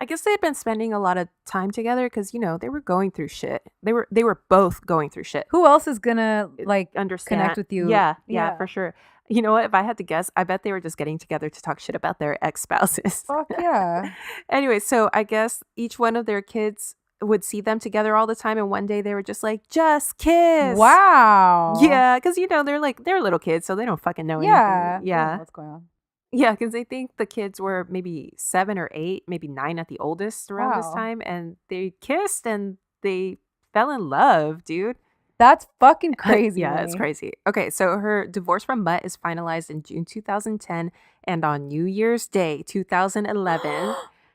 I guess they had been spending a lot of time together because, you know, they were going through shit. They were both going through shit. Who else is gonna like understand? Connect with you? Yeah, for sure. You know what? If I had to guess, I bet they were just getting together to talk shit about their ex-spouses. Fuck yeah. Anyway, so I guess each one of their kids would see them together all the time, and one day they were just like, just kiss. Wow. Yeah, because, you know, they're little kids, so they don't fucking know anything. Yeah. Yeah. What's going on? Yeah, because I think the kids were maybe 7 or 8, maybe 9 at the oldest around this Wow. time, and they kissed and they fell in love, dude. That's fucking crazy. Yeah, it's crazy. Okay, so her divorce from Mutt is finalized in June 2010, and on New Year's Day 2011,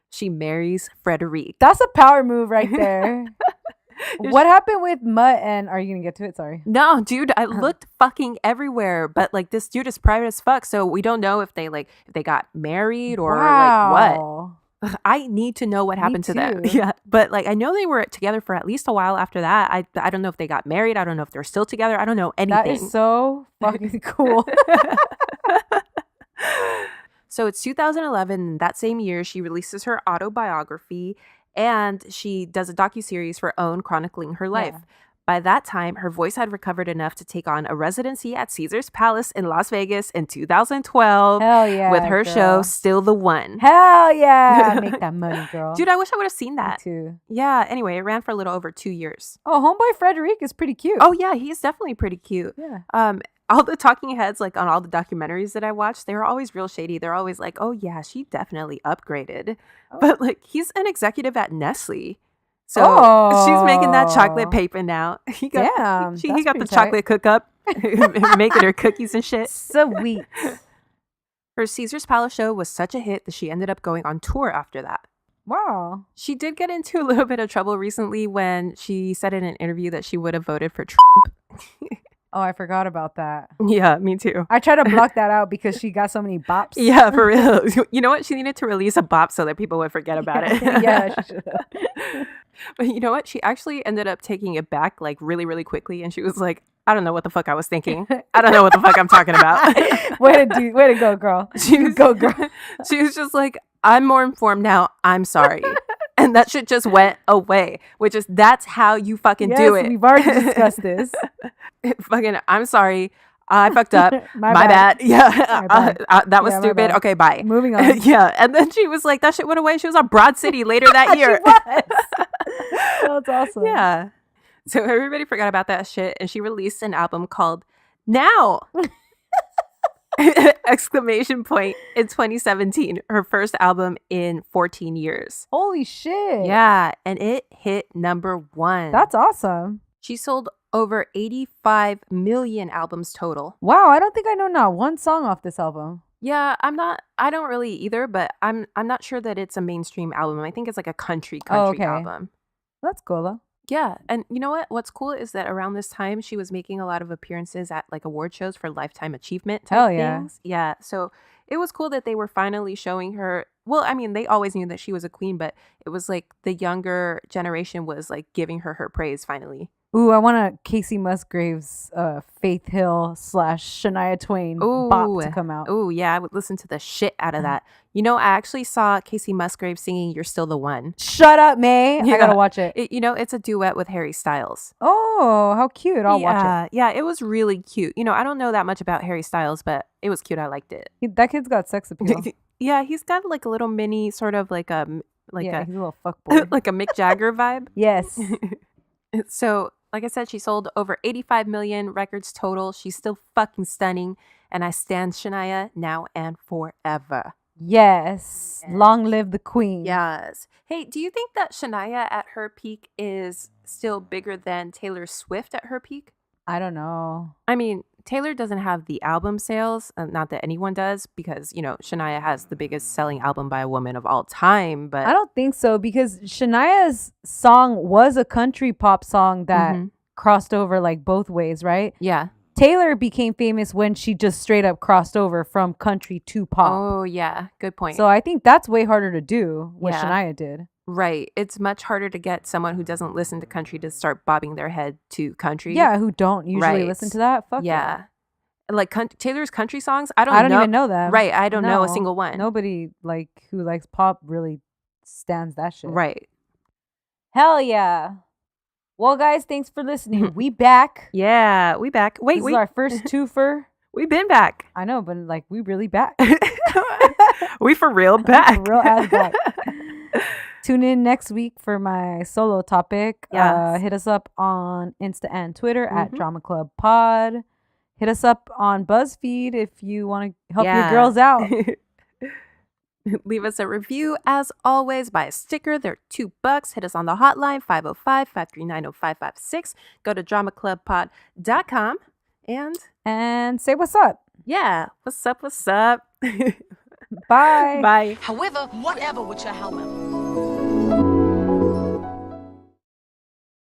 she marries Frederic. That's a power move right there. What happened with Mutt and are you gonna get to it? Sorry. No, dude, I looked fucking everywhere, but like this dude is private as fuck, so we don't know if they got married or like what. I need to know what happened to them. Yeah, but like I know they were together for at least a while after that. I don't know if they got married. I don't know if they're still together. I don't know anything. That is so fucking cool. So it's 2011. That same year, she releases her autobiography and she does a docuseries for OWN chronicling her life. Yeah. By that time, her voice had recovered enough to take on a residency at Caesar's Palace in Las Vegas in 2012. Hell yeah, with her girl. show Still the One. Hell yeah. Make that money, girl. Dude, I wish I would have seen that. Me too. Yeah, anyway, it ran for a little over 2 years. Oh, homeboy Frederic is pretty cute. Oh, yeah, he's definitely pretty cute. Yeah. All the talking heads, like on all the documentaries that I watched, they were always real shady. They're always like, oh, yeah, she definitely upgraded. Oh. But like, he's an executive at Nestle. So she's making that chocolate paper now. He got the chocolate cook up, making her cookies and shit. Sweet. Her Caesar's Palace show was such a hit that she ended up going on tour after that. Wow. She did get into a little bit of trouble recently when she said in an interview that she would have voted for Trump. Oh, I forgot about that. Yeah, me too. I tried to block that out because she got so many bops. Yeah, for real. You know what? She needed to release a bop so that people would forget about it. Yeah, she should have. But you know what? She actually ended up taking it back like really, really quickly. And she was like, I don't know what the fuck I was thinking. I don't know what the fuck I'm talking about. Way to go, girl. Go, girl. She was just like, I'm more informed now. I'm sorry. And that shit just went away, which is that's how you fucking do it. We've already discussed this. Fucking, I'm sorry. I fucked up. My bad. Yeah. My bad. That was Yeah, my stupid. bad. Okay, bye. Moving on. Yeah. And then she was like, that shit went away. She was on Broad City later that year. She was. That's awesome. Yeah. So everybody forgot about that shit. And she released an album called Now! Exclamation point in 2017. Her first album in 14 years. Holy shit. Yeah. And it hit #1. That's awesome. She sold over 85 million albums total. Wow, I don't think I know not one song off this album. Yeah, I don't really either, but I'm not sure that it's a mainstream album. I think it's like a country okay. album. That's cool though. Yeah, and you know what? What's cool is that around this time she was making a lot of appearances at like award shows for lifetime achievement type Hell yeah. things. Yeah, so it was cool that they were finally showing her. Well, I mean, they always knew that she was a queen, but it was like the younger generation was like giving her praise finally. Ooh, I want a Casey Musgraves, Faith Hill / Shania Twain bop to come out. Ooh, yeah, I would listen to the shit out of that. You know, I actually saw Casey Musgraves singing "You're Still the One." Shut up, May. Yeah. I gotta watch it. It's a duet with Harry Styles. Oh, how cute. I'll watch it. Yeah, it was really cute. You know, I don't know that much about Harry Styles, but it was cute. I liked it. That kid's got sex appeal. Yeah, he's got like a little mini sort of like a he's a little fuckboy. like a Mick Jagger vibe. Yes. So, like I said, she sold over 85 million records total. She's still fucking stunning, and I stand Shania now and forever. Yes. Long live the queen. Yes. Hey, do you think that Shania at her peak is still bigger than Taylor Swift at her peak? I don't know. I mean, Taylor doesn't have the album sales, not that anyone does, because, you know, Shania has the biggest selling album by a woman of all time, but I don't think so, because Shania's song was a country pop song that crossed over like both ways, right? Yeah. Taylor became famous when she just straight up crossed over from country to pop. Oh, yeah. Good point. So I think that's way harder to do what Yeah. Shania did. Right. It's much harder to get someone who doesn't listen to country to start bobbing their head to country. Yeah, who don't usually Right. listen to that. Fuck Yeah. that. Like Taylor's country songs, I don't even know them. Right. I don't know a No. single one. Nobody like who likes pop really stands that shit. Right. Hell yeah. Well, guys, thanks for listening. We back. Yeah. We back. Wait, This is our first twofer. We've been back. I know, but like we really back. We for real back. For real ass back. Tune in next week for my solo topic. Yes. Hit us up on Insta and Twitter at Drama Club Pod. Hit us up on BuzzFeed if you want to help your girls out. Leave us a review as always. Buy a sticker. They're $2. Hit us on the hotline 505-539-0556. Go to dramaclubpod.com and say what's up. yeah, what's up? Bye. Bye. However, whatever with your however.